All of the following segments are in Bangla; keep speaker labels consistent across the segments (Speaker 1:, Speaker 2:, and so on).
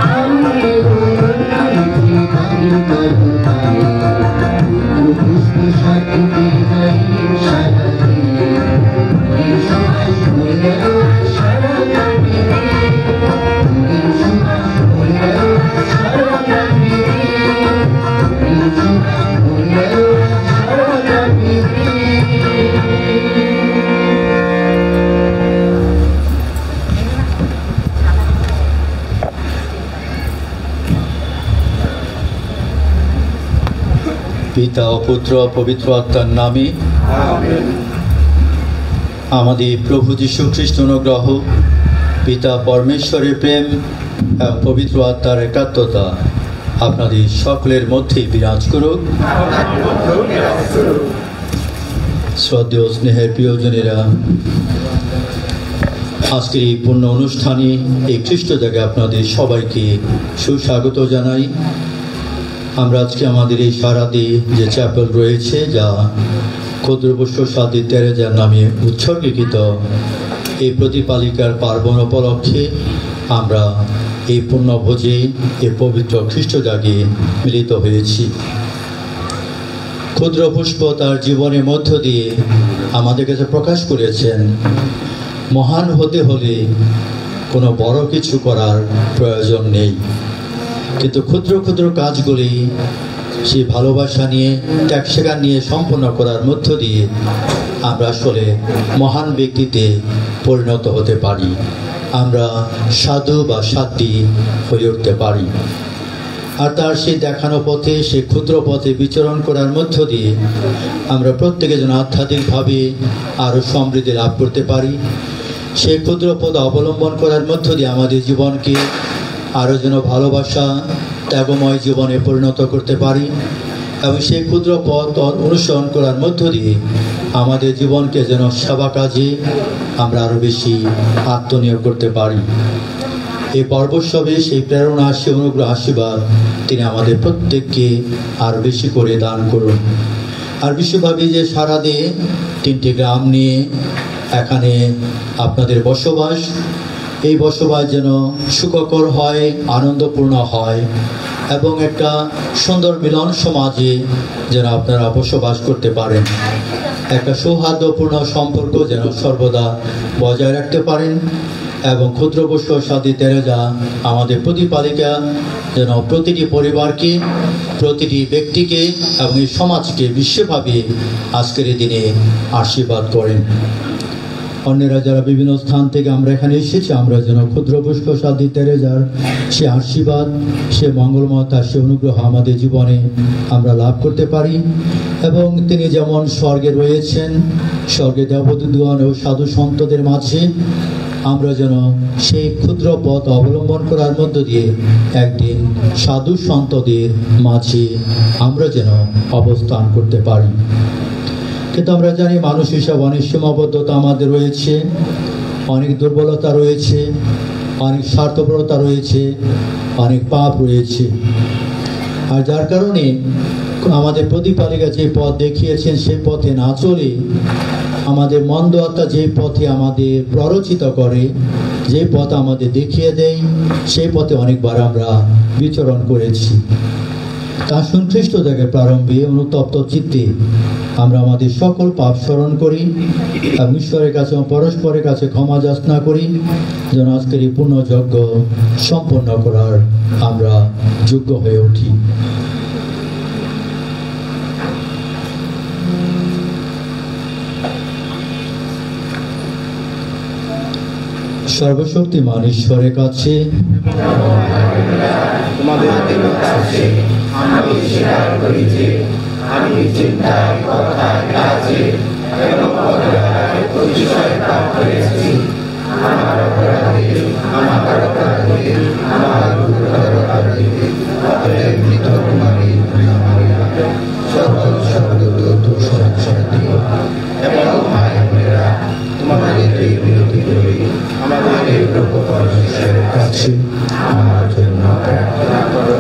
Speaker 1: I'm পিতা ও পুত্র পবিত্র আত্মার নামে
Speaker 2: আমেন।
Speaker 1: আমাদের প্রভু যীশু খ্রিস্ট অনুগ্রহ, পিতা পরমেশ্বরের প্রেম এবং পবিত্র আত্মার একাত্মতা আপনাদের সকলের মধ্যে বিরাজ করুক। শ্রদ্ধেয় স্নেহের প্রিয়জনেরা, আজকের এই পূর্ণ অনুষ্ঠানে এই খ্রিস্ট জায়গায় আপনাদের সবাইকে সুস্বাগত জানাই। আমরা আজকে আমাদের এই সারাদি যে চ্যাপেল রয়েছে, যা ক্ষুদ্রপুষ্প সাদি তেরেজার নামে উৎসর্গীকৃত, এই প্রতিপালিকার পার্বণ উপলক্ষে আমরা এই পুণ্যভোজে এই পবিত্র খ্রিস্ট জাগে মিলিত হয়েছি। ক্ষুদ্রপুষ্প তার জীবনের মধ্য দিয়ে আমাদের কাছে প্রকাশ করেছেন, মহান হতে হলে কোনো বড় কিছু করার প্রয়োজন নেই, কিন্তু ক্ষুদ্র ক্ষুদ্র কাজগুলি সেই ভালোবাসা নিয়ে, ত্যাগ স্বীকার নিয়ে সম্পন্ন করার মধ্য দিয়ে আমরা আসলে মহান ব্যক্তিতে পরিণত হতে পারি। আমরা সাধু বা সাধ্বী হয়ে উঠতে পারি। আর তার সেই দেখানো পথে, সেই ক্ষুদ্র পথে বিচরণ করার মধ্য দিয়ে আমরা প্রত্যেকে যেন আধ্যাত্মিকভাবে আরও সমৃদ্ধি লাভ করতে পারি। সেই ক্ষুদ্র পথ অবলম্বন করার মধ্য দিয়ে আমাদের জীবনকে আরও যেন ভালোবাসা, ত্যাগময় জীবনে পরিণত করতে পারি, এবং সেই ক্ষুদ্র পথ অনুসরণ করার মধ্য দিয়ে আমাদের জীবনকে যেন সেবা কাজে আমরা আরও বেশি আত্মনিয়োগ করতে পারি। এই পর্বসবে সেই প্রেরণা, সে অনুগ্রহ, আশীর্বাদ তিনি আমাদের প্রত্যেককে আরও বেশি করে দান করুন। আর বিশ্বভাবে যে সারা দিয়ে 3টি গ্রাম নিয়ে এখানে আপনাদের বসবাস, এই বসবাস যেন সুখকর হয়, আনন্দপূর্ণ হয়, এবং একটা সুন্দর মিলন সমাজে যেন আপনারা বসবাস করতে পারেন। একটা সৌহার্দ্যপূর্ণ সম্পর্ক যেন সর্বদা বজায় রাখতে পারেন, এবং ক্ষুদ্রপুষ্প সাদি তেরেজা আমাদের প্রতিপালিকা যেন প্রতিটি পরিবারকে, প্রতিটি ব্যক্তিকে এবং এই সমাজকে বিশ্বভাবে আজকের এই দিনে আশীর্বাদ করেন। অন্যরা যারা বিভিন্ন স্থান থেকে আমরা এখানে এসেছি, আমরা যেন ক্ষুদ্রপুষ্প সাদি তেরেজার সে আশীর্বাদ, সে মঙ্গলময়তা, সে অনুগ্রহ আমাদের জীবনে আমরা লাভ করতে পারি। এবং তিনি যেমন স্বর্গে রয়েছেন, স্বর্গে দেবদূতগণ ও সাধু সন্তদের মাঝে আমরা যেন সেই ক্ষুদ্র পথ অবলম্বন করার মধ্য দিয়ে একদিন সাধু সন্তদের মাঝে আমরা যেন অবস্থান করতে পারি। কিন্তু আমরা জানি মানুষ হিসাবে অনেক সীমাবদ্ধতা আমাদের রয়েছে, অনেক দুর্বলতা রয়েছে, অনেক স্বার্থপরতা রয়েছে, অনেক পাপ রয়েছে। আর যার কারণে আমাদের প্রতিপালিকা যে পথ দেখিয়েছেন সেই পথে না চলে আমাদের মন্দ আত্মা যে পথে আমাদের প্ররোচিত করে, যে পথ আমাদের দেখিয়ে দেয়, সেই পথে অনেকবার আমরা বিচরণ করেছি। তার সুখ্রিস্ট জায়গায় প্রারম্ভে অনুতপ্ত চিত্তে আমরা আমাদের সকল পাপ স্মরণ করি এবং ঈশ্বরের কাছে পরস্পরের কাছে ক্ষমা যাচনা করি, যেন আজকের এই পূর্ণযজ্ঞ সম্পন্ন করার আমরা যোগ্য হয়ে উঠি। সর্বশক্তিমান ঈশ্বরের কাছে
Speaker 2: আমি স্বীকার করি যে আমি চিন্তায়, কথায়, কাজে এবং অপরাধে অতিশয় পাপ করেছি। আমার অপরাধে, আমার গুরুতর অপরাধে, অতএব মৃত কুমারী সকল দোষণ দিও এবং ভাই-বোনেরা তোমাদের এই বিরতি করে আমাদের এই প্রভু পরমেশ্বরের কাছে আমার জন্য প্রার্থনা করো।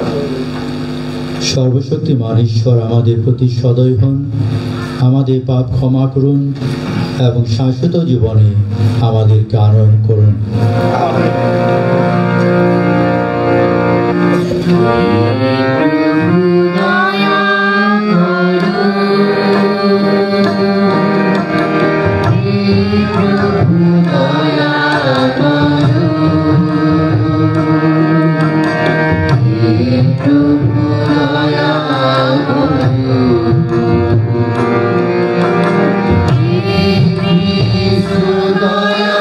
Speaker 1: সর্বশক্তিমান ঈশ্বর আমাদের প্রতি সদয় হন, আমাদের পাপ ক্ষমা করুন এবং শাশ্বত জীবনে আমাদেরকে আনয়ন করুন।
Speaker 2: দয়া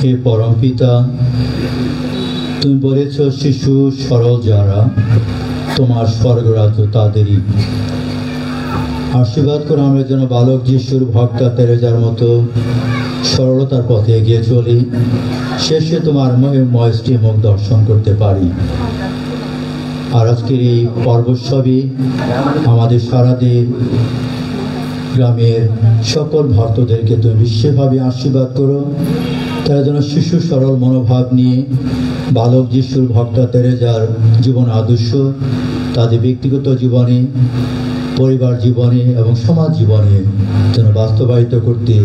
Speaker 1: হে পরম পিতা, তুমি বলেছ শিশু সরল যারা তোমার স্বর্গরাজ্য তাদেরই। আশীর্বাদ করে আমরা যেন বালক যিশুর ভক্তা তেরেজার মতো সরলতার পথে এগিয়ে চলি, শেষে তোমার ময়ষ্টি মুখ দর্শন করতে পারি। আর আজকের এই পর্বসবই আমাদের সারাদিন গ্রামের সকল ভক্তদেরকে তুমি বিশেষভাবে আশীর্বাদ করো। তারা যেন শিশু সরল মনোভাব নিয়ে বালক যিশুর ভক্তা তেরেজার জীবন আদর্শ তাদের ব্যক্তিগত জীবনে, পরিবার জীবনে এবং সমাজ জীবনে যেন বাস্তবায়িত করতে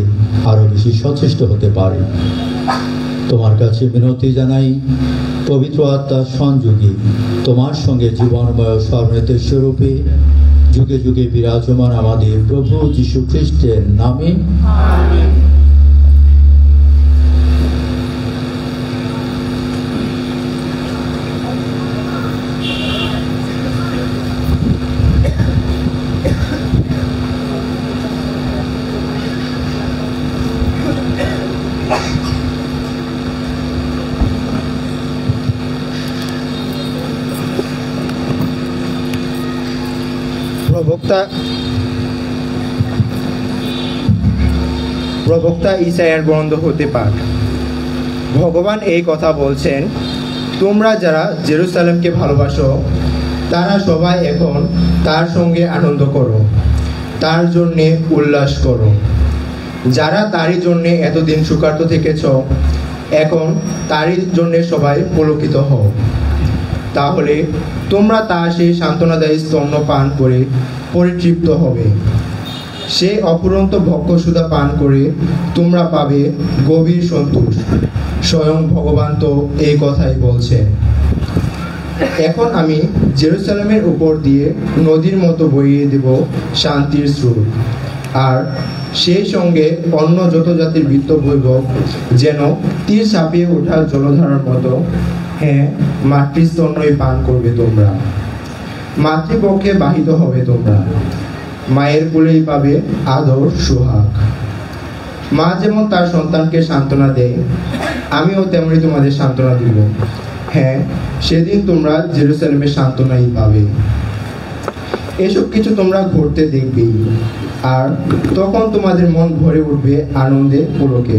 Speaker 1: আরও বেশি সচেষ্ট হতে পারে। তোমার কাছে বিনতি জানাই, পবিত্র আত্মার সংযোগে তোমার সঙ্গে জীবনময় সর্বনেত স্বরূপে যুগে যুগে বিরাজমান আমাদের প্রভু যীশু খ্রিস্টের নামে আমেন।
Speaker 3: প্রবক্তা ইসাইয়ার বন্ধ হতে পাঠ। ভগবান এই কথা বলছেন, তোমরা যারা জেরুসালেমকে ভালোবাসো তারা সবাই এখন তার সঙ্গে আনন্দ করো, তার জন্যে উল্লাস করো। যারা তারই জন্যে এতদিন শোকার্ত থেকেছ, এখন তারই জন্যে সবাই পুলকিত হও। তাহলে তোমরা তার সেই সান্ত্বনাদায়ী স্তন্য পান করে পরিতৃপ্ত হবে। সে অফুরন্ত ভক্ষ্যসুধা পান করে তোমরা পাবে গভীর সন্তোষ। স্বয়ং ভগবান তো এই কথাই বলছেন। এখন আমি জেরুসালেমের উপর দিয়ে নদীর মতো বইয়ে দেব শান্তির স্রোত, আর সেই সঙ্গে অন্য যত জাতির বৃত্ত বৈভব যেন তীর ছাপিয়ে ওঠা জলধারার মতো। হ্যাঁ, মাতৃস্তন্যই পান করবে তোমরা, মাতৃপক্ষে বাহিত হবে তোমরা। মায়ের কোলেই পাবে আদর সোহাগ। মা যেমন তার সন্তানকে সান্ত্বনা দেয়, আমিও তেমনি তোমাদের সান্ত্বনা দিব। হ্যাঁ, সেদিন তোমরা জেরুসালেমের সান্ত্বনাই পাবে। এসব কিছু তোমরা ঘটতে দেখবেই, আর তখন তোমাদের মন ভরে উঠবে আনন্দে পুলকে।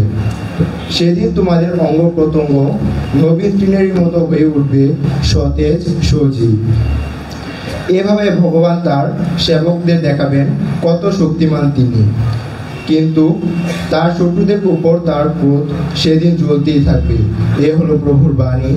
Speaker 3: সেদিন তোমাদের অঙ্গ প্রত্যঙ্গ নবীন তৃণের মতো হয়ে উঠবে সতেজ সজীব। এভাবে ভগবান তার সেবকদের দেখাবেন কত শক্তিমান তিনি। কিন্তু তার শত্রুদের উপর তার ক্রোধ সেদিন জ্বলতেই থাকবে। এ হলো প্রভুর বাণী।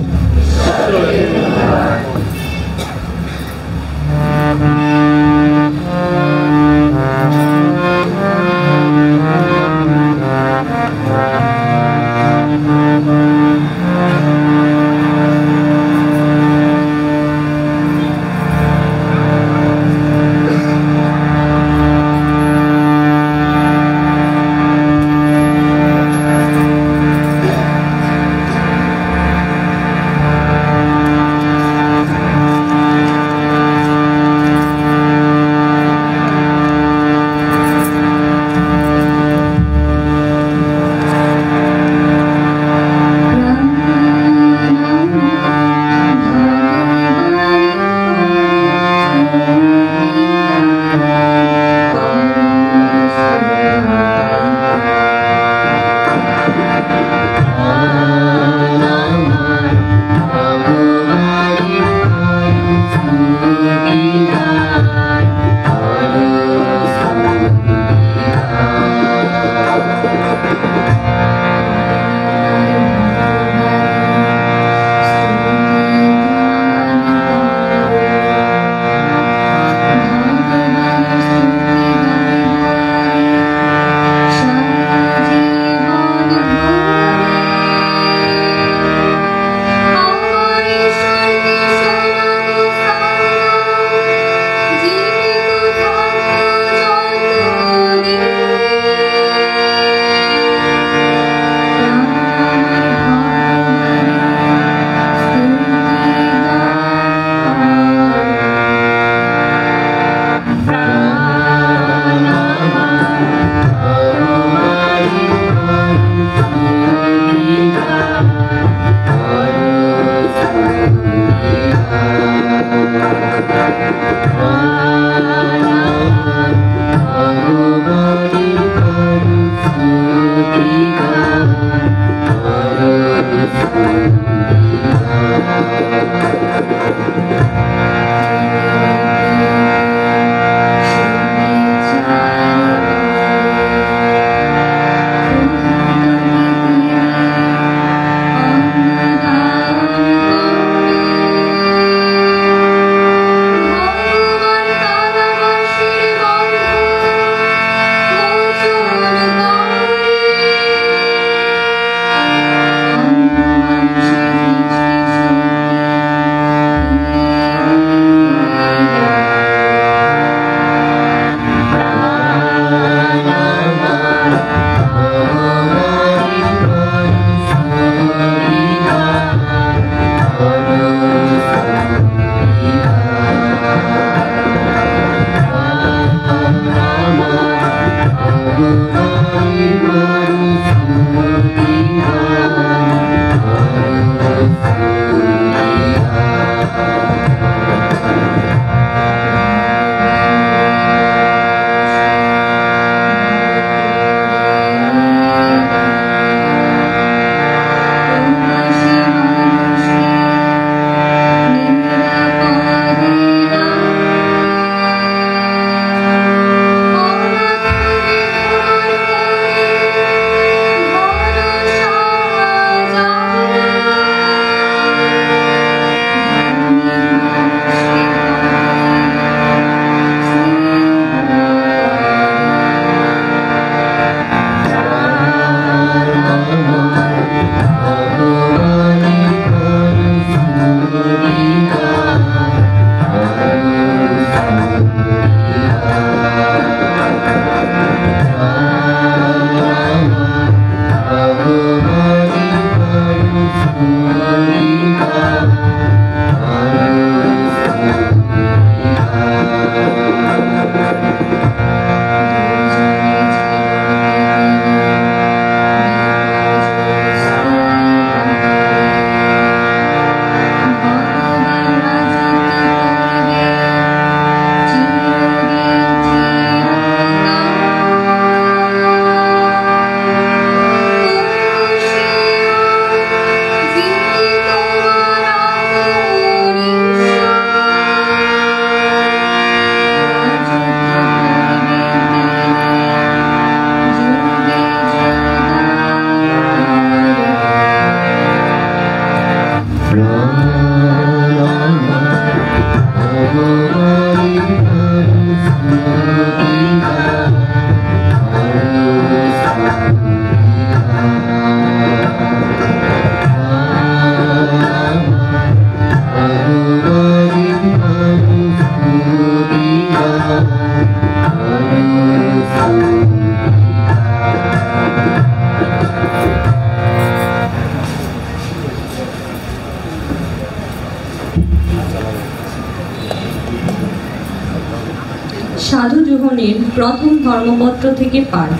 Speaker 4: সংশোধনের প্রথম ধর্মপত্র থেকে পাঠ।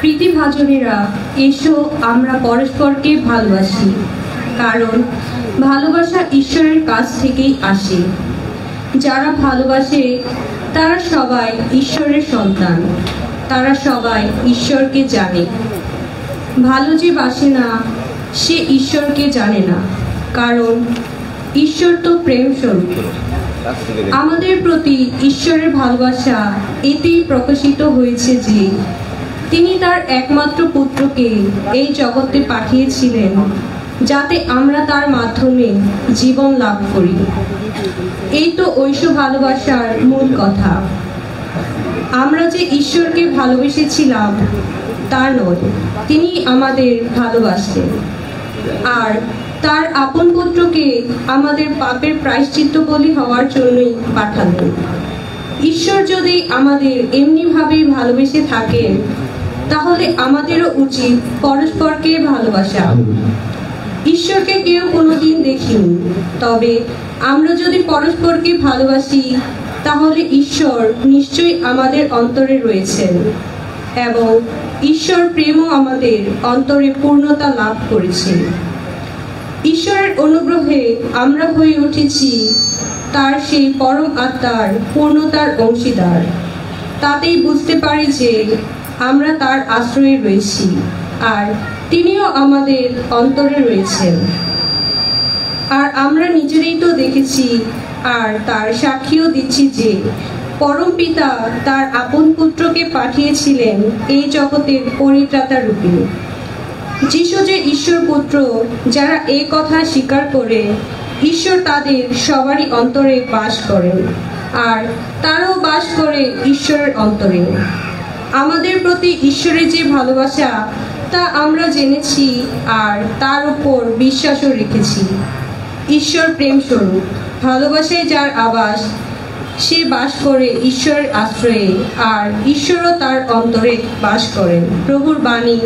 Speaker 4: প্রীতিভাজনেরা, এসো আমরা পরস্পরকে ভালোবাসি, কারণ ভালোবাসা ঈশ্বরের কাছ থেকেই আসে। যারা ভালোবাসে তারা সবাই ঈশ্বরের সন্তান, তারা সবাই ঈশ্বরকে জানে। ভালো যে বাসে না সে ঈশ্বরকে জানে না, কারণ ঈশ্বর তো প্রেম স্বরূপ। আমাদের প্রতি ঈশ্বরের ভালোবাসা এতেই প্রকাশিত হয়েছে যে তিনি তার একমাত্র পুত্রকে এই জগতে পাঠিয়েছিলেন, যাতে আমরা তার মাধ্যমে জীবন লাভ করি। এই তো ঐশ্ব ভালোবাসার মূল কথা। আমরা যে ঈশ্বরকে ভালোবেসেছিলাম তা নয়, তিনি আমাদের ভালোবাসতেন আর তার আপন পুত্রকে আমাদের পাপের প্রায়শ্চিত্ত বলি হওয়ার জন্যই পাঠালেন। ঈশ্বর যদি আমাদের এমনিভাবেই ভালোবেসে থাকেন, তাহলে আমাদেরও উচিত পরস্পরকে ভালোবাসা। ঈশ্বরকে কেউ কোনোদিন দেখিনি, তবে আমরা যদি পরস্পরকে ভালোবাসি তাহলে ঈশ্বর নিশ্চয়ই আমাদের অন্তরে রয়েছেন এবং ঈশ্বর প্রেমও আমাদের অন্তরে পূর্ণতা লাভ করেছে। ঈশ্বরের অনুগ্রহে আমরা হয়ে উঠেছি তার সেই পরম আত্মার পূর্ণতার অংশীদার। তাতেই বুঝতে পারি যে আমরা তার আশ্রয়ে রয়েছি আর তিনিও আমাদের অন্তরে রয়েছেন। আর আমরা নিজেরাই তো দেখেছি আর তার সাক্ষীও দিচ্ছি যে পরম পিতা তার আপন পুত্রকে পাঠিয়েছিলেন এই জগতের পরিত্রাতা রূপে। যিশু যে ঈশ্বর পুত্র, যারা এই কথা স্বীকার করে ঈশ্বর তাদের সবারই অন্তরে বাস করেন আর তারও বাস করে ঈশ্বরের অন্তরে। আমাদের প্রতি ঈশ্বরের যে ভালোবাসা তা আমরা জেনেছি আর তার উপর বিশ্বাসও রেখেছি। ঈশ্বর প্রেম স্বরূপ, ভালোবাসায় যার আবাস সে বাস করে ঈশ্বরের আশ্রয়ে আর ঈশ্বরও তার অন্তরে বাস করেন। প্রভুর বাণী।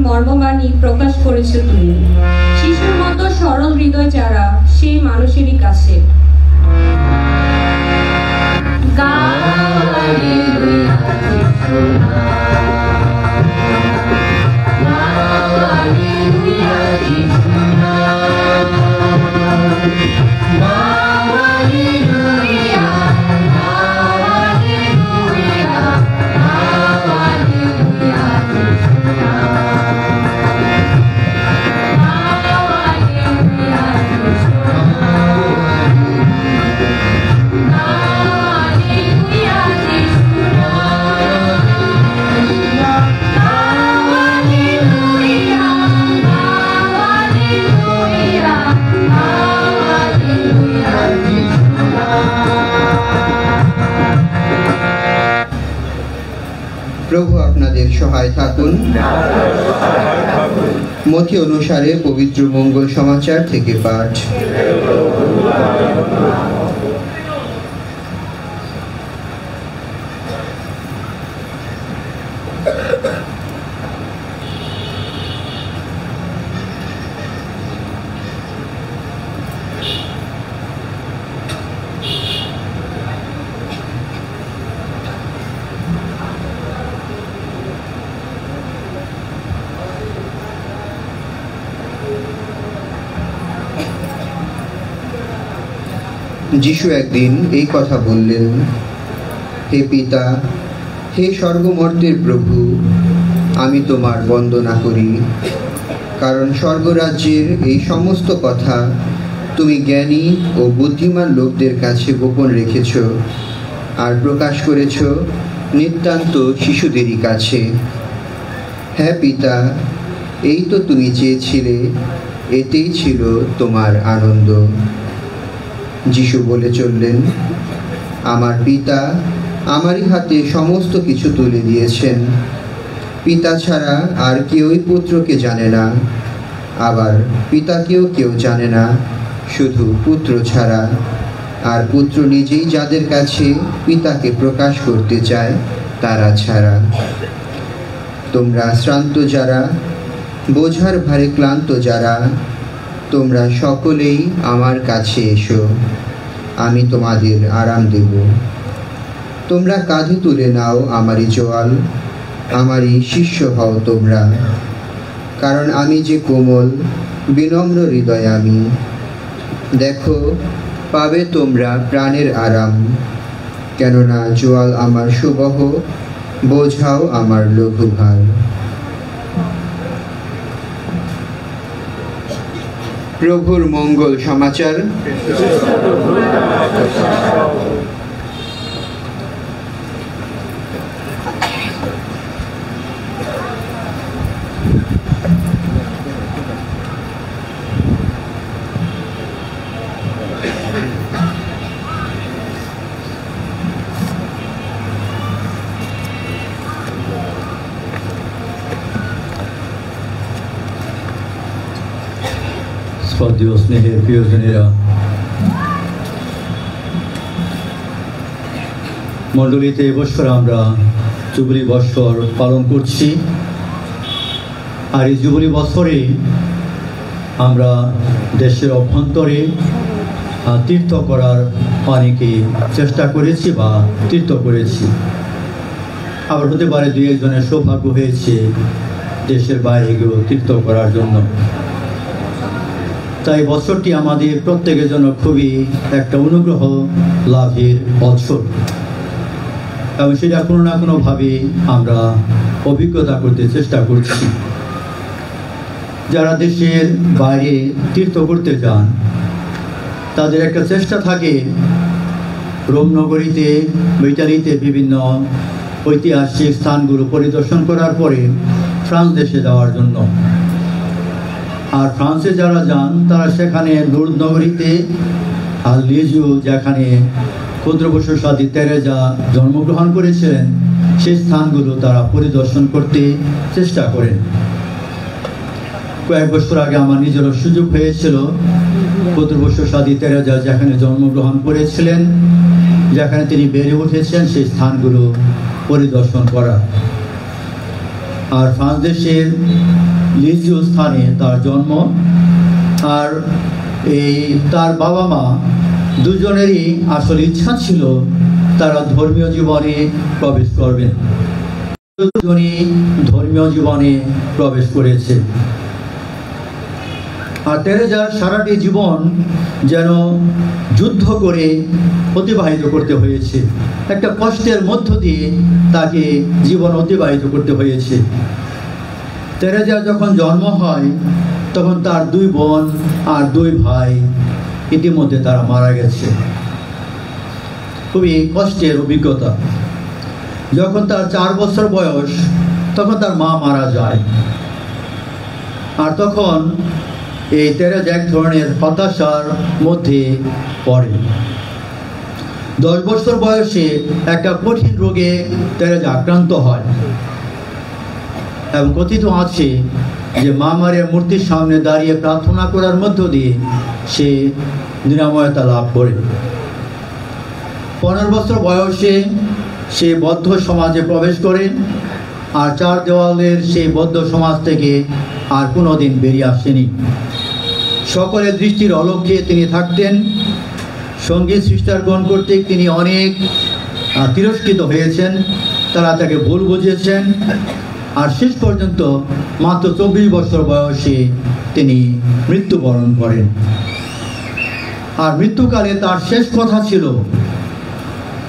Speaker 4: মর্মবাণী প্রকাশ করেছ তুমি। শিশুর মতো সরল হৃদয় যারা, সেই মানুষেরই কাছে।
Speaker 3: প্রভু আপনাদের সহায় থাকুন। মথি অনুসারে পবিত্র মঙ্গল সমাচার থেকে পাঠ। যিশু একদিন এই কথা বললেন, হে পিতা, হে স্বর্গমর্তের প্রভু, আমি তোমার বন্দনা করি,
Speaker 5: কারণ স্বর্গরাজ্যের এই সমস্ত কথা তুমি জ্ঞানী ও বুদ্ধিমান লোকদের কাছে গোপন রেখেছ আর প্রকাশ করেছ নিতান্ত শিশুদেরই কাছে। হ্যাঁ পিতা, এই তো তুমি চেয়েছিলে, এতেই ছিল তোমার আনন্দ। যিশু বলে চললেন, আমার পিতা আমারই হাতে সমস্ত কিছু তুলে দিয়েছেন। পিতা ছাড়া আর কেউই পুত্রকে জানে না, আবার পিতাকেও কেউ জানে না শুধু পুত্র ছাড়া, আর পুত্র নিজেই যাদের কাছে পিতাকে প্রকাশ করতে চায় তারা ছাড়া। তোমরা শ্রান্ত যারা, বোঝার ভারে ক্লান্ত যারা, তোমরা সকলেই আমার কাছে এসো, আমি তোমাদের আরাম দেব। তোমরা কাঁধে তুলে নাও আমারই জোয়াল, আমারই শিষ্য হও তোমরা, কারণ আমি যে কোমল বিনম্র হৃদয় আমি। দেখো, পাবে তোমরা প্রাণের আরাম, কেননা জোয়াল আমার সুবহ, বোঝাও আমার লঘু ভার। প্রভুর মঙ্গল সমাচার।
Speaker 1: শ্রদ্ধেয় স্নেহের প্রিয়জনেরা, মণ্ডলীতে এবছর আমরা জুবিলি বৎসর পালন করছি। আর এই জুবিলি বৎসরে আমরা দেশের অভ্যন্তরে তীর্থ করার অনেকে চেষ্টা করেছি বা তীর্থ করেছি। আবার হতে পারে দুই একজনের সৌভাগ্য হয়েছে দেশের বাইরে গিয়েও তীর্থ করার জন্য। তাই বছরটি আমাদের প্রত্যেকের জন্য খুবই একটা অনুগ্রহ লাভের বছর, এবং সেটা কোনো না কোনোভাবে আমরা অভিজ্ঞতা করতে চেষ্টা করছি। যারা দেশের বাইরে তীর্থ করতে যান, তাদের একটা চেষ্টা থাকে রোম নগরীতে, ইটালিতে বিভিন্ন ঐতিহাসিক স্থানগুলো পরিদর্শন করার পরে ফ্রান্স দেশে যাওয়ার জন্য। আর ফ্রান্সে যারা যান তারা সেখানে লুর্দ নগরীতে আর লিজু, যেখানে ক্ষুদ্রবসু সাদী তেরেজা জন্মগ্রহণ করেছিলেন, সেই স্থানগুলো তারা পরিদর্শন করতে চেষ্টা করেন। কয়েক বছর আগে আমার নিজেরও সুযোগ হয়েছিল ক্ষুদ্রবসু সাদী তেরেজা যেখানে জন্মগ্রহণ করেছিলেন, যেখানে তিনি বেড়ে উঠেছেন, সেই স্থানগুলো পরিদর্শন করা। আর ফ্রান্স দেশের লিজিও স্থানে তার জন্ম, আর এই তার বাবা মা দুজনেরই আসলে ইচ্ছা ছিল তারা ধর্মীয় জীবনে প্রবেশ করবেন। দুজনই ধর্মীয় জীবনে প্রবেশ করেছে। আর তেরেজার সারাটি জীবন যেন যুদ্ধ করে অতিবাহিত করতে হয়েছে, একটা কষ্টের মধ্য দিয়ে তাকে জীবন অতিবাহিত করতে হয়েছে। তেরেজার যখন জন্ম হয় তখন তার 2 বোন আর 2 ভাই ইতিমধ্যে তারা মারা গেছে। খুবই কষ্টের অভিজ্ঞতা। যখন তার 4 বছর বয়স তখন তার মা মারা যায়। আর তখন এই তেরেজা এক ধরনের হতাশার মধ্যে পড়ে। 10 বছর বয়সে একটা কঠিন রোগে তেরেজা আক্রান্ত হয়, এবং কথিত আছে যে মা মারিয়ার মূর্তির সামনে দাঁড়িয়ে প্রার্থনা করার মধ্য দিয়ে সে নিরাময়তা লাভ করে। 15 বছর বয়সে সে বৌদ্ধ সমাজে প্রবেশ করে, আর 4 দেওয়ালের সেই বৌদ্ধ সমাজ থেকে আর কোনোদিন বেরিয়ে আসেনি। সকলের দৃষ্টির অলক্ষ্যে তিনি থাকতেন। সঙ্গীত সিস্টারগণ কর্তৃক তিনি অনেক তিরস্কৃত হয়েছেন, তারা তাকে ভুল বুঝেছেন। আর শেষ পর্যন্ত মাত্র 24 বছর বয়সে তিনি মৃত্যুবরণ করেন। আর মৃত্যুকালে তার শেষ কথা ছিল,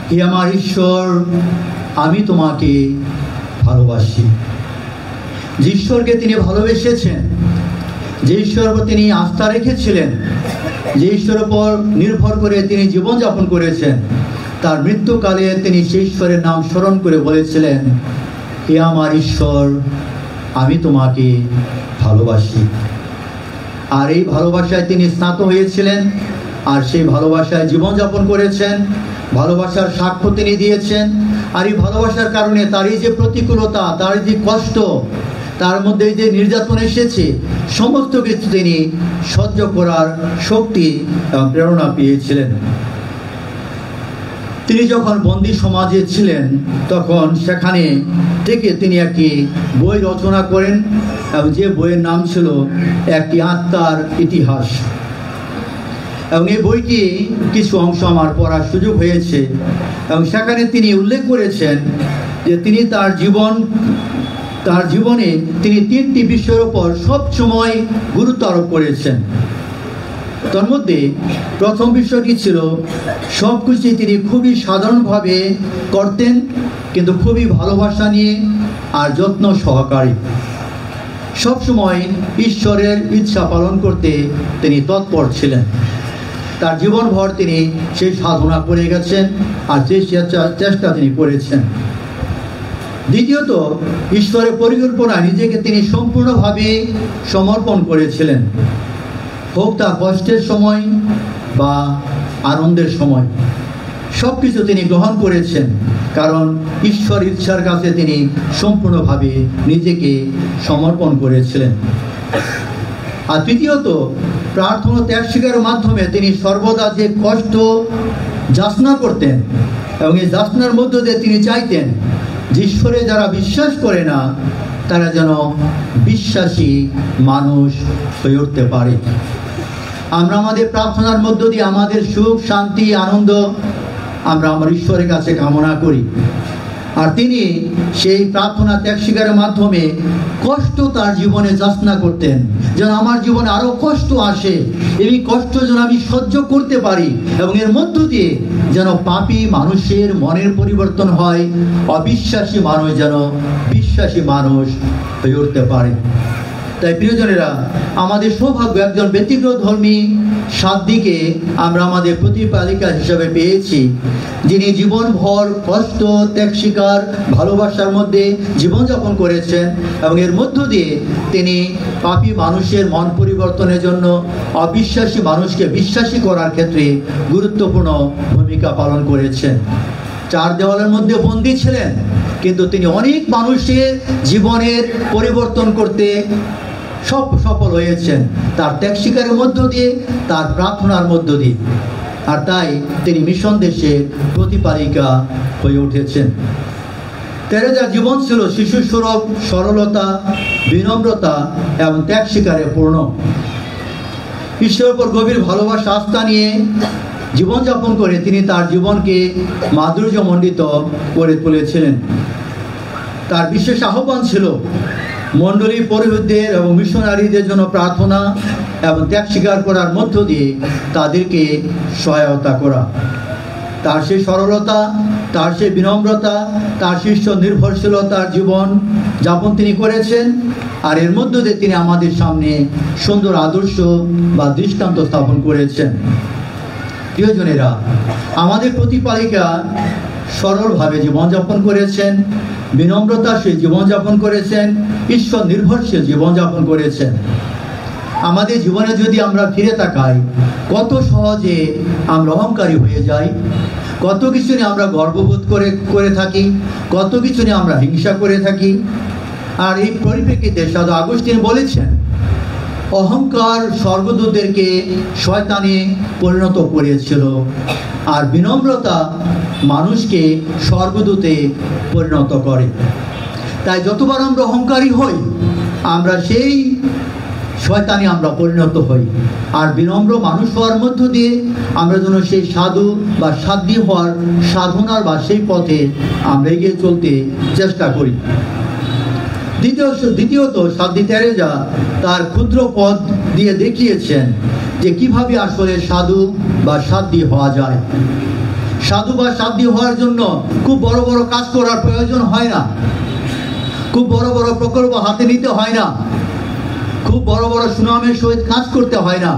Speaker 1: হে আমার ঈশ্বর, আমি তোমাকে ভালোবাসি। যে ঈশ্বরকে তিনি ভালোবেসেছেন যে ঈশ্বরের উপর তিনি আস্থা রেখেছিলেন, যে ঈশ্বরের উপর নির্ভর করে তিনি জীবনযাপন করেছেন, তার মৃত্যুকালে তিনি সেই ঈশ্বরের নাম স্মরণ করে বলেছিলেন, হে আমার ঈশ্বর, আমি তোমাকে ভালোবাসি। আর এই ভালোবাসায় তিনি স্নাত হয়েছিলেন, আর সেই ভালোবাসায় জীবনযাপন করেছেন, ভালোবাসার সাক্ষ্য তিনি দিয়েছেন। আর এই ভালোবাসার কারণে তার এই যে প্রতিকূলতা, তার যে কষ্ট, তার মধ্যে যে নির্যাতন এসেছে, সমস্ত কিছু তিনি সহ্য করার শক্তি এবং প্রেরণা পেয়েছিলেন। তিনি যখন বন্দী সমাজে ছিলেন, তখন সেখানে থেকে তিনি একটি বই রচনা করেন, এবং যে বইয়ের নাম ছিল একটি আত্মার ইতিহাস। এবং এই বইটি কিছু অংশ আমার পড়ার সুযোগ হয়েছে, এবং সেখানে তিনি উল্লেখ করেছেন যে তিনি তার জীবনে তিনি 3টি বিষয়ের উপর সবসময় গুরুত্ব আরোপ করেছেন। তার মধ্যে প্রথম বিষয়টি ছিল সব কিছুই তিনি খুবই সাধারণভাবে করতেন, কিন্তু খুবই ভালোবাসা নিয়ে আর যত্ন সহকারী। সবসময় ঈশ্বরের ইচ্ছা পালন করতে তিনি তৎপর ছিলেন। তার জীবনভর তিনি সেই সাধনা করে গেছেন, আর সেই চেষ্টা তিনি করেছেন। দ্বিতীয়ত, ঈশ্বরের পরিকল্পনায় নিজেকে তিনি সম্পূর্ণভাবে সমর্পণ করেছিলেন, হোক তা কষ্টের সময় বা আনন্দের সময়। সব কিছু তিনি গ্রহণ করেছেন, কারণ ঈশ্বর ইচ্ছার কাছে তিনি সম্পূর্ণভাবে নিজেকে সমর্পণ করেছিলেন। আর তৃতীয়ত, প্রার্থনা ত্যাগ স্বীকারের মাধ্যমে তিনি সর্বদা যে কষ্ট যাচনা করতেন, এবং এই যাচনার মধ্য দিয়ে তিনি চাইতেন যে ঈশ্বরে যারা বিশ্বাস করে না, তারা যেন বিশ্বাসী মানুষ হয়ে উঠতে পারে। আমরা আমাদের প্রার্থনার মধ্য দিয়ে আমাদের সুখ, শান্তি, আনন্দ আমরা আমার ঈশ্বরের কাছে কামনা করি। আর তিনি সেই প্রার্থনা ত্যাগ স্বীকারের মাধ্যমে কষ্ট তার জীবনে যাচনা করতেন, যেন আমার জীবনে আরো কষ্ট আসে, এই কষ্ট যেন আমি সহ্য করতে পারি, এবং এর মধ্য দিয়ে যেন পাপী মানুষের মনের পরিবর্তন হয়, অবিশ্বাসী মানুষ যেন বিশ্বাসী মানুষ হয়ে উঠতে পারে। তাই প্রিয়জনেরা, আমাদের সৌভাগ্য একজন ব্যতিক্রমধর্মী সাধ্বীকে আমরা আমাদের প্রতিপালিকা হিসাবে পেয়েছি, যিনি জীবনভর কষ্ট, ত্যাগ স্বীকার, ভালোবাসার মধ্যে জীবনযাপন করেছেন, এবং এর মধ্য দিয়ে তিনি পাপী মানুষের মন পরিবর্তনের জন্য অবিশ্বাসী মানুষকে বিশ্বাসী করার ক্ষেত্রে গুরুত্বপূর্ণ ভূমিকা পালন করেছেন। 4 দেওয়ালের মধ্যে বন্দী ছিলেন, কিন্তু তিনি অনেক মানুষের জীবনের পরিবর্তন করতে সফল হয়েছেন, তার ত্যাগ স্বীকারের মধ্য দিয়ে, তার প্রার্থনার মধ্য দিয়ে। আর তাই তিনি মিশন দেশের প্রতিপালিকা হয়ে উঠেছেন। তেরেজার জীবন ছিল শিশু সুলভ সরলতা, বিনম্রতা এবং ত্যাগ স্বীকারে পূর্ণ। ঈশ্বরের উপর গভীর ভালোবাসা, আস্থা নিয়ে জীবনযাপন করে তিনি তার জীবনকে মাধুর্যমণ্ডিত করে তুলেছিলেন। তার বিশেষ আহ্বান ছিল মণ্ডলী পুরোহিতদের এবং মিশনারিদের জন্য প্রার্থনা এবং ত্যাগ স্বীকার করার মধ্য দিয়ে তাদেরকে সহায়তা করা। তার সেই সরলতা, তার সেই বিনম্রতা, তার শীর্ষ নির্ভরশীলতার জীবন যাপন তিনি করেছেন, আর এর মধ্য দিয়ে তিনি আমাদের সামনে সুন্দর আদর্শ বা দৃষ্টান্ত স্থাপন করেছেন। প্রিয়জনেরা, আমাদের প্রতিপালিকা সরলভাবে জীবনযাপন করেছেন, বিনম্রতার সে জীবনযাপন করেছেন, ঈশ্বর নির্ভরশীল জীবনযাপন করেছেন। আমাদের জীবনে যদি আমরা ফিরে তাকাই, কত সহজে আমরা অহংকারী হয়ে যাই, কত কিছু নিয়ে আমরা গর্ববোধ করে থাকি, কত কিছু নিয়ে আমরা হিংসা করে থাকি। আর এই পরিপ্রেক্ষিতে সাধু আগস্টিন বলেছেন, অহংকার স্বর্গদূতদেরকে শয়তানে পরিণত করেছিল, আর বিনম্রতা মানুষকে স্বর্গদূতে পরিণত করে। তাই যতবার আমরা অহংকারী হই, আমরা সেই শয়তানে আমরা পরিণত হই। আর বিনম্র মানুষ হওয়ার মধ্য দিয়ে আমরা যেন সেই সাধু বা সাধ্বী হওয়ার সাধনার বা সেই পথে আমরা এগিয়ে চলতে চেষ্টা করি। দ্বিতীয়ত, সাধ্বী তেরেজা তার ক্ষুদ্র পথ দিয়ে দেখিয়েছেন যে কিভাবে আসলে সাধু বা সাধ্বী হওয়া যায়। সাধু বা সাধ্বী হওয়ার জন্য খুব বড় বড় কাজ করার প্রয়োজন হয় না, খুব বড় বড় প্রকল্প হাতে নিতে হয় না, খুব বড় বড় সুনামের সহিত কাজ করতে হয় না,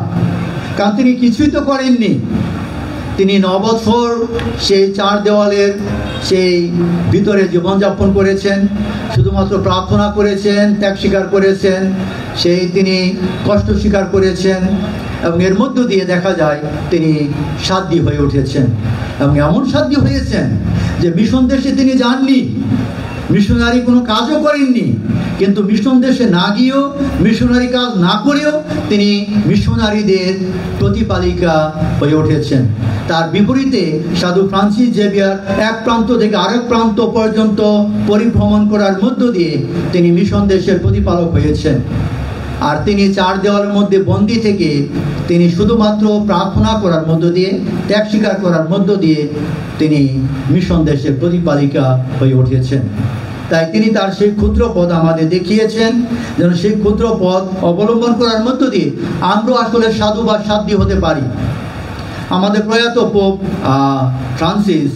Speaker 1: কারণ তিনি কিছুই তো করেননি। তিনি 9 বছর সেই 4 দেওয়ালের সেই ভিতরে জীবনযাপন করেছেন, শুধুমাত্র প্রার্থনা করেছেন, ত্যাগ স্বীকার করেছেন, তিনি কষ্ট স্বীকার করেছেন, এবং এর মধ্য দিয়ে দেখা যায় তিনি সাধ্বী হয়ে উঠেছেন। এবং এমন সাধ্বী হয়েছেন যে মিশন দেশে তিনি যাননি, মিশনারি কোনো কাজও করেননি, কিন্তু মিশন দেশে না গিয়েও, মিশনারি কাজ না করেও তিনি মিশনারিদের প্রতিপালিকা হয়ে উঠেছেন। তার বিপরীতে সাধু ফ্রান্সিস জেভিয়ার এক প্রান্ত থেকে আরেক প্রান্ত পর্যন্ত পরিভ্রমণ করার মধ্য দিয়ে তিনি মিশন দেশের প্রতিপালক হয়েছেন। আর তিনি 4 দেওয়ালের মধ্যে বন্দী থেকে তিনি শুধুমাত্র প্রার্থনা করার মধ্য দিয়ে, ত্যাগ স্বীকার করার মধ্য দিয়ে তিনি মিশন দেশের প্রতিপালিকা হয়ে উঠেছেন। তাই তিনি তার সেই ক্ষুদ্র পথ আমাদের দেখিয়েছেন, যেন সেই ক্ষুদ্র পথ অবলম্বন করার মধ্য দিয়ে আমরা আসলে সাধু বা সাধ্বী হতে পারি। আমাদের প্রয়াত পোপ ফ্রান্সিস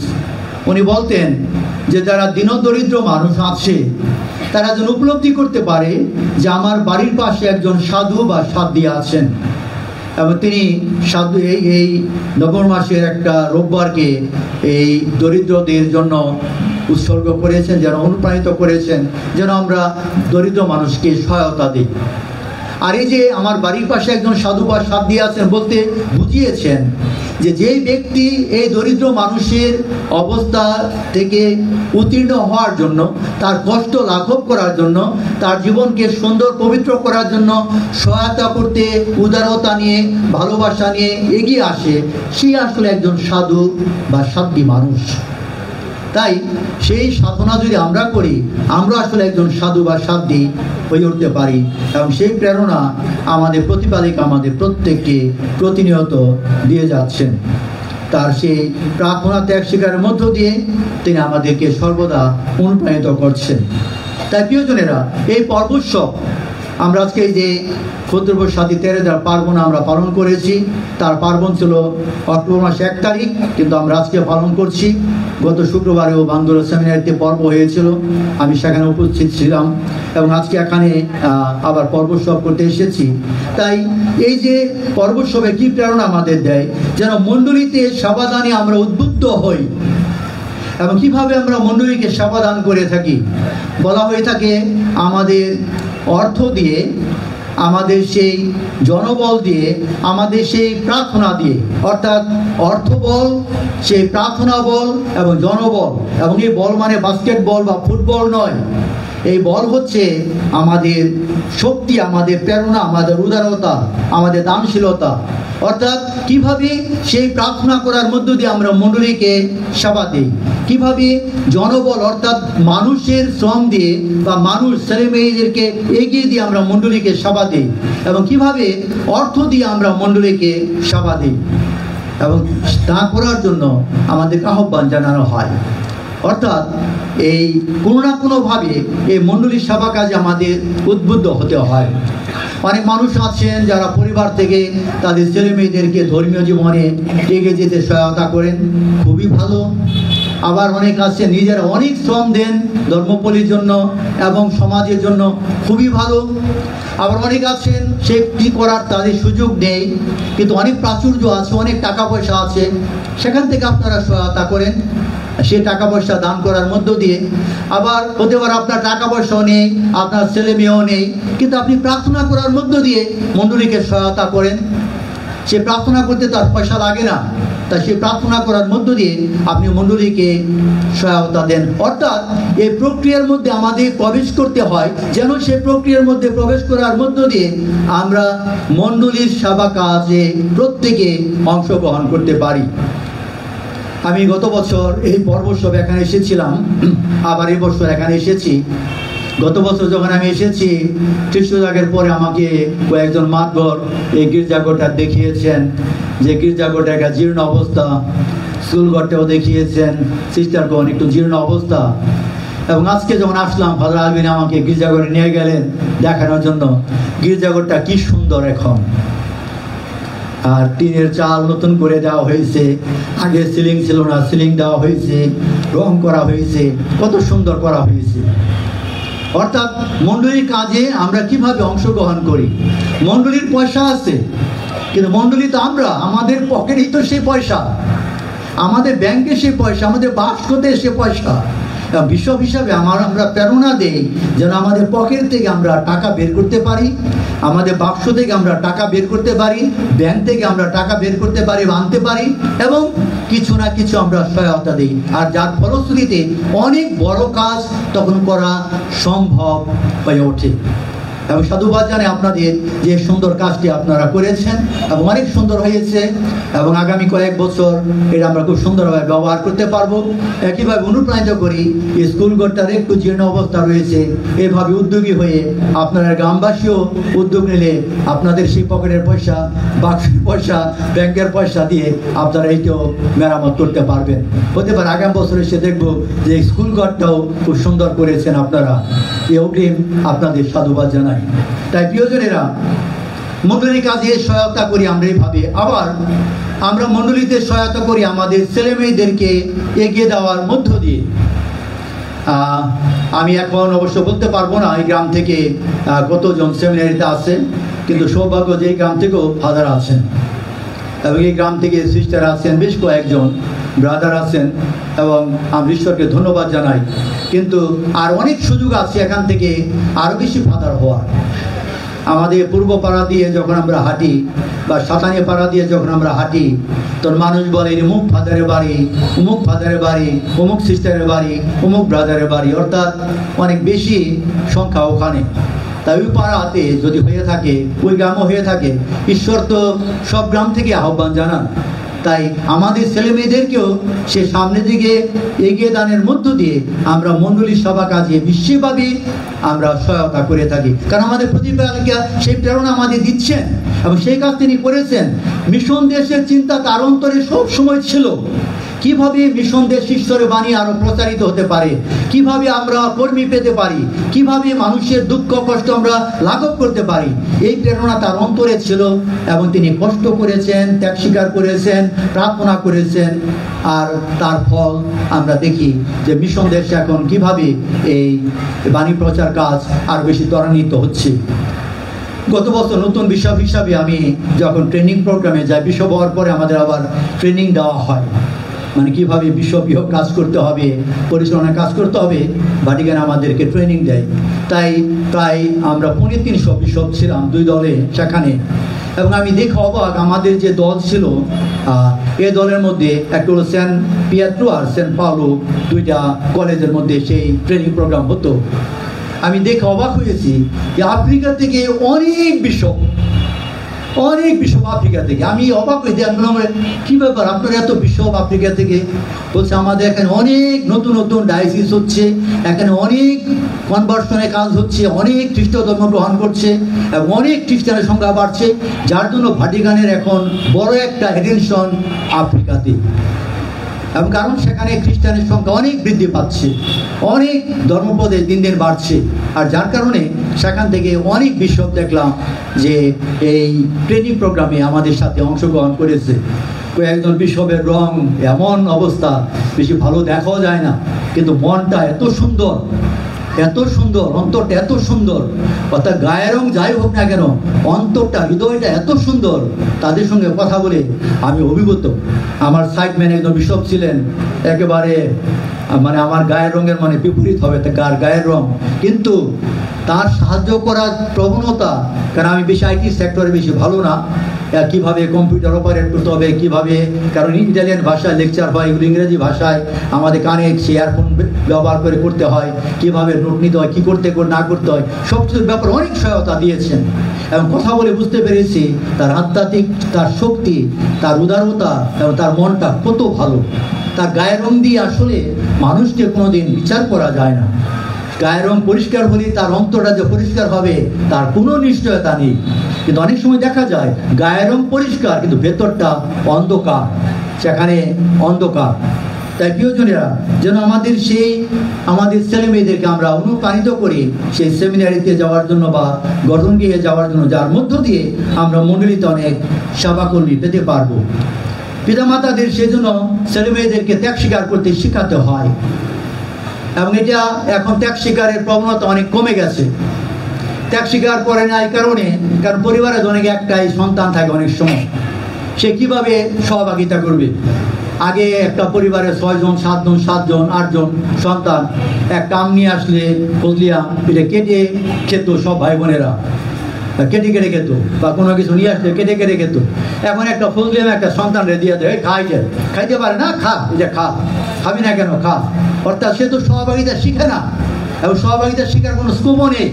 Speaker 1: উনি বলতেন যে যারা দীনদরিদ্র মানুষ আছে তারা যেন উপলব্ধি করতে পারে যে আমার বাড়ির পাশে একজন সাধু বা সাধ্বী আছেন। এবং তিনি সাধু এই নভেম্বর মাসের একটা রোববারকে এই দরিদ্রদের জন্য উৎসর্গ করেছেন, যেন অনুপ্রাণিত করেছেন যেন আমরা দরিদ্র মানুষকে সহায়তা দিই। আর এই যে আমার বাড়ির পাশে একজন সাধু বা সাধ্বী আছেন বলতে বুঝিয়েছেন যে যেই ব্যক্তি এই দরিদ্র মানুষের অবস্থা থেকে উত্তীর্ণ হওয়ার জন্য, তার কষ্ট লাঘব করার জন্য, তার জীবনকে সুন্দর পবিত্র করার জন্য সহায়তা করতে উদারতা নিয়ে, ভালোবাসা নিয়ে এগিয়ে আসে, সে আসলে একজন সাধু বা সাধ্বী মানুষ। তাই সেই সাধনা যদি আমরা করি, আমরা আসলে একজন সাধু বা সাধ্বী হয়ে উঠতে পারি। এবং সেই প্রেরণা আমাদের প্রতিপালিকা আমাদের প্রত্যেককে প্রতিনিয়ত দিয়ে যাচ্ছেন। তার সেই প্রার্থনা ত্যাগ স্বীকারের মধ্য দিয়ে তিনি আমাদেরকে সর্বদা অনুপ্রাণিত করছেন। তাই প্রিয়জনেরা, এই পর্বোৎসব আমরা আজকে এই যে ক্ষুদ্রপর সাথী তেরেদার পার্বণ আমরা পালন করেছি, তার পার্বণ ছিল অক্টোবর মাসে 1 তারিখ, কিন্তু আমরা আজকে পালন করছি। গত শুক্রবারেও বান্দুরা সেমিনারিতে পর্ব হয়েছিল, আমি সেখানে উপস্থিত ছিলাম, এবং আজকে এখানে আবার পর্বোৎসব করতে এসেছি। তাই এই যে পর্বোৎসবে কি প্রেরণা আমাদের দেয়, যেন মণ্ডলীতে সেবাদানে আমরা উদ্বুদ্ধ হই। এবং কিভাবে আমরা মণ্ডলীকে সেবাদান করে থাকি, বলা হয়ে থাকে আমাদের অর্থ দিয়ে, আমাদের সেই জনবল দিয়ে, আমাদের সেই প্রার্থনা দিয়ে, অর্থাৎ অর্থবল, সেই প্রার্থনা বল এবং জনবল। এবং এই বল মানে বাস্কেটবল বা ফুটবল নয়, এই বল হচ্ছে আমাদের শক্তি, আমাদের প্রেরণা, আমাদের উদারতা, আমাদের দানশীলতা। অর্থাৎ কিভাবে সেই প্রার্থনা করার মধ্য দিয়ে আমরা মণ্ডলীকে সেবা দিই, কিভাবে জনবল অর্থাৎ মানুষের শ্রম দিয়ে বা মানুষ ছেলে মেয়েদেরকে এগিয়ে দিয়ে আমরা মণ্ডলীকে সেবা দিই, এবং কিভাবে অর্থ দিয়ে আমরা মণ্ডলীকে সেবা দিই, এবং তা করার জন্য আমাদেরকে আহ্বান জানানো হয়। অর্থাৎ এই কোনো না কোনোভাবে এই মণ্ডলীর সেবা কাজে আমাদের উদ্বুদ্ধ হতে হয়। অনেক মানুষ আছেন যারা পরিবার থেকে তাদের ছেলে মেয়েদেরকে ধর্মীয় জীবনে এগিয়ে যেতে সহায়তা করেন, খুবই ভালো। আবার অনেক আছে নিজেরা অনেক শ্রম দেন ধর্মপল্লীর জন্য এবং সমাজের জন্য, খুবই ভালো। আবার অনেক আছেন সে কী করার তাদের সুযোগ নেই, কিন্তু অনেক প্রাচুর্য আছে, অনেক টাকা পয়সা আছে, সেখান থেকে আপনারা সহায়তা করেন, সে টাকা পয়সা দান করার মধ্য দিয়ে। আবার হতে পারে আপনার টাকা পয়সাও নেই, আপনার ছেলে মেয়েও নেই, কিন্তু আপনি প্রার্থনা করার মধ্য দিয়ে মণ্ডলীকে সহায়তা করেন। সে প্রার্থনা করতে তার পয়সা লাগে না, তা সে প্রার্থনা করার মধ্য দিয়ে আপনি মণ্ডলীকে সহায়তা দেন। অর্থাৎ এই প্রক্রিয়ার মধ্যে আমাদের প্রবেশ করতে হয়, যেন সে প্রক্রিয়ার মধ্যে প্রবেশ করার মধ্য দিয়ে আমরা মণ্ডলীর সেবা কাজে প্রত্যেকে অংশগ্রহণ করতে পারি। আমি গত বছর এই পর্বোৎসব এখানে এসেছিলাম, আবার এই বছর এখানে এসেছি। গত বছর যখন আমি এসেছি, খ্রিস্টজাগের পরে আমাকে কয়েকজন মাতবর এই গির্জাঘরটা দেখিয়েছেন, যে গির্জাঘরটা একটা জীর্ণ অবস্থা, স্কুলঘরটাও দেখিয়েছেন, সিস্টারগণ একটু জীর্ণ অবস্থা। এবং আজকে যখন আসলাম, ফাদার আলবিন আমাকে গির্জাঘরে নিয়ে গেলেন দেখানোর জন্য। গির্জাঘরটা কি সুন্দর এখন, আর টিনের চাল নতুন করে দেওয়া হয়েছে, আগে সিলিং ছিল না, সিলিং দেওয়া হয়েছে, রং করা হয়েছে, কত সুন্দর করা হয়েছে। অর্থাৎ মণ্ডলীর কাজে আমরা কিভাবে অংশগ্রহণ করি। মণ্ডলীর পয়সা আছে, কিন্তু মণ্ডলী তো আমরা, আমাদের পকেটেই তো সেই পয়সা, আমাদের ব্যাংকে সেই পয়সা, আমাদের বাক্সতে সে পয়সা। বিশপ হিসাবে আমরা প্রেরণা দেই যেন আমাদের পকেট থেকে আমরা টাকা বের করতে পারি, আমাদের বাক্স থেকে আমরা টাকা বের করতে পারি, ব্যাংক থেকে আমরা টাকা বের করতে পারি, আনতে পারি, এবং কিছু না কিছু আমরা সহায়তা দিই। আর যার ফলশ্রুতিতে অনেক বড় কাজ তখন করা সম্ভব হয়ে ওঠে। এবং সাধুবাদ জানাই আপনাদের যে সুন্দর কাজটি আপনারা করেছেন এবং অনেক সুন্দর হয়েছে, এবং আগামী কয়েক বছর এটা আমরা খুব সুন্দরভাবে ব্যবহার করতে পারবো। একইভাবে অনুপ্রাণিত করি, স্কুল ঘরটার একটু জীর্ণ অবস্থা রয়েছে, এভাবে উদ্যোগী হয়ে আপনারা গ্রামবাসীও উদ্যোগ নিলে আপনাদের সেই পকেটের পয়সা, বাক্সের পয়সা, ব্যাংকের পয়সা দিয়ে আপনারা এইটাও মেরামত করতে পারবেন। হতে পারে আগামী বছর এসে দেখবো যে স্কুল ঘরটাও খুব সুন্দর করেছেন আপনারা। এই অগ্রিম আপনাদের সাধুবাদ জানাই। তাই প্রিয়জনেরা, মণ্ডলীর কাজে সহায়তা করি আমরা এইভাবে, আবার আমরা মণ্ডলীতে সহায়তা করি আমাদের ছেলে মেয়েদেরকে এগিয়ে দেওয়ার মধ্য দিয়ে। আমি এখন অবশ্য বলতে পারবো না এই গ্রাম থেকে কতজন সেমিনারিতে আছেন, কিন্তু সৌভাগ্য যে এই গ্রাম থেকেও ফাদার আছেন, এবং এই গ্রাম থেকে সিস্টার আছেন, বেশ কয়েকজন ব্রাদার আছেন, এবং আমি ঈশ্বরকে ধন্যবাদ জানাই। কিন্তু আর অনেক সুযোগ আছে এখান থেকে আরও বেশি ফাদার হওয়ার। আমাদের পূর্ব পাড়া দিয়ে যখন আমরা হাঁটি বা সাতানিয়া পাড়া দিয়ে যখন আমরা হাঁটি, তখন মানুষ বলে অমুক ফাদারের বাড়ি, অমুক ফাদারের বাড়ি, অমুক সিস্টারের বাড়ি, অমুক ব্রাদারের বাড়ি, অর্থাৎ অনেক বেশি সংখ্যা ওখানে। তাই ওই পাড়াতে যদি হয়ে থাকে, ওই গ্রামও হয়ে থাকে, ঈশ্বর তো সব গ্রাম থেকে আহ্বান জানান। তাই আমাদের ছেলে মেয়েদেরকেও সে সামনের দিকে এগিয়ে দানের মধ্য দিয়ে আমরা মণ্ডলীর সভা কাজে বিশ্বব্যাপী আমরা সহায়তা করে থাকি। কারণ আমাদের প্রতিপালিকা সেই প্রেরণা আমাদের দিচ্ছেন এবং সেই কাজ তিনি করেছেন। মিশন দেশের চিন্তা তার অন্তরে সব সময় ছিল, কিভাবে মিশন দেশ ঈশ্বরের বাণী আরো প্রচারিত হতে পারে, কিভাবে আমরা কর্মী পেতে পারি, কিভাবে মানুষের দুঃখ কষ্ট আমরা লাঘব করতে পারি, এই প্রেরণা তার অন্তরে ছিল। এবং তিনি কষ্ট করেছেন, ত্যাগ স্বীকার করেছেন, প্রার্থনা করেছেন, আর তার ফল আমরা দেখি যে মিশন দেশে এখন কিভাবে এই বাণী প্রচার কাজ আর বেশি ত্বরান্বিত হচ্ছে। গত বছর নতুন বিশপ হিসাবে আমি যখন ট্রেনিং প্রোগ্রামে যাই, বিশপ হওয়ার পরে আমাদের আবার ট্রেনিং দেওয়া হয়, মানে কিভাবে বিশ্বপ্রিয় কাজ করতে হবে, পরিচালনার কাজ করতে হবে, ভাটিকান আমাদেরকে ট্রেনিং দেয়। তাই প্রায় আমরা 350 বিশপ ছিলাম 2 দলে সেখানে। এবং আমি দেখে অবাক, আমাদের যে দল ছিল এই দলের মধ্যে একটা হলো সেন্ট পিয়েত্রো আর সেন্ট পাওলো, 2টা কলেজের মধ্যে সেই ট্রেনিং প্রোগ্রাম হতো। আমি দেখে অবাক হয়েছি যে আফ্রিকা থেকে অনেক বিশপ আফ্রিকা থেকে। আমি অবাক হয়ে যাই, কি ব্যাপার আপনার এত বিশপ আফ্রিকা থেকে? বলছে আমাদের এখানে অনেক নতুন নতুন ডায়াসিস হচ্ছে, এখানে অনেক কনভার্সনের কাজ হচ্ছে, অনেক খ্রিস্ট ধর্ম গ্রহণ করছে এবং অনেক খ্রিস্টানের সংখ্যা বাড়ছে, যার জন্য ভাটিকানের এখন বড় একটা অ্যাটেনশন আফ্রিকাতে। এবং কারণ সেখানে খ্রিস্টানের সংখ্যা অনেক বৃদ্ধি পাচ্ছে, অনেক ধর্মপদে দিন দিন বাড়ছে, আর যার কারণে সেখান থেকে অনেক বিশপ দেখলাম যে এই ট্রেনিং প্রোগ্রামে আমাদের সাথে অংশগ্রহণ করেছে। কয়েকজন বিশপের রং এমন অবস্থা, বেশি ভালো দেখাও যায় না, কিন্তু মনটা এত সুন্দর, অন্তরটা এত সুন্দর, অর্থাৎ গায়ের রং যাই হোক না কেন, অন্তরটা, হৃদয়টা এত সুন্দর। তাদের সঙ্গে কথা বলে আমি অভিভূত। আমার সাইডম্যান একজন বিশপ ছিলেন, একেবারে মানে আমার গায়ের রঙের মানে বিপরীত হবে তার গায়ের রং, কিন্তু তার সাহায্য করার প্রবণতা, কারণ আমি বেশি আইটি সেক্টরে বেশি ভালো না, কিভাবে কম্পিউটার অপারেট করতে হবে, কিভাবে, কারণ ইটালিয়ান ভাষায় লেকচার হয়, ইংরেজি ভাষায় আমাদের কানে ইয়ারফোন ব্যবহার করে করতে হয়, কিভাবে নোট নিতে হয়, কী করতে না করতে হয়, সব কিছুর ব্যাপারে অনেক সহায়তা দিয়েছেন। এবং কথা বলে বুঝতে পেরেছি তার আধ্যাত্মিক, তার শক্তি, তার উদারতা এবং তার মনটা কত ভালো। তার গায়ের রং দিয়ে আসলে মানুষকে কোনোদিন বিচার করা যায় না। গায়ের রং পরিষ্কার হলে তার অন্তরটা যে পরিষ্কার হবে তার কোনো নিশ্চয়তা নেই। কিন্তু অনেক সময় দেখা যায় গায়ের রং পরিষ্কার কিন্তু ভেতরটা অন্ধকার, সেখানে অন্ধকার। তাই প্রিয়জনেরা, যেন আমাদের ছেলে মেয়েদেরকে আমরা অনুপ্রাণিত করি সেই সেমিনারিতে যাওয়ার জন্য বা গঠন গিয়ে যাওয়ার জন্য, যার মধ্য দিয়ে আমরা মণ্ডলীতে অনেক সেবাকর্মী পেতে পারবো। পিতামাতাদের সেজন্য ছেলে মেয়েদেরকে ত্যাগ স্বীকার করতে শেখাতে হয়। এবং এটা এখন ত্যাগ স্বীকারের প্রবণতা অনেক কমে গেছে। ত্যাগ স্বীকার করে না এই কারণে, কারণ পরিবারে অনেক একটাই সন্তান থাকে, অনেক সময় সে কিভাবে সহভাগিতা করবে। আগে একটা পরিবারে 6 জন 7 জন 7 জন 8 জন সন্তান, এক কাম নিয়ে আসলে ফজলিয়া এটা কেটে খেত, সব ভাই বোনেরা কেটে কেটে খেত, বা কোনো কিছু নিয়ে আসলে কেটে কেটে খেত। এখন একটা ফজলিয়াম একটা সন্তানরে দিয়ে দেয়, খাইতে পারে না, খা, এটা খা, খাবি না কেন, খা। অর্থাৎ সে তো সহভাগিতা শিখে না, এবং সহভাগিতা শিখার কোনো স্কোপও নেই,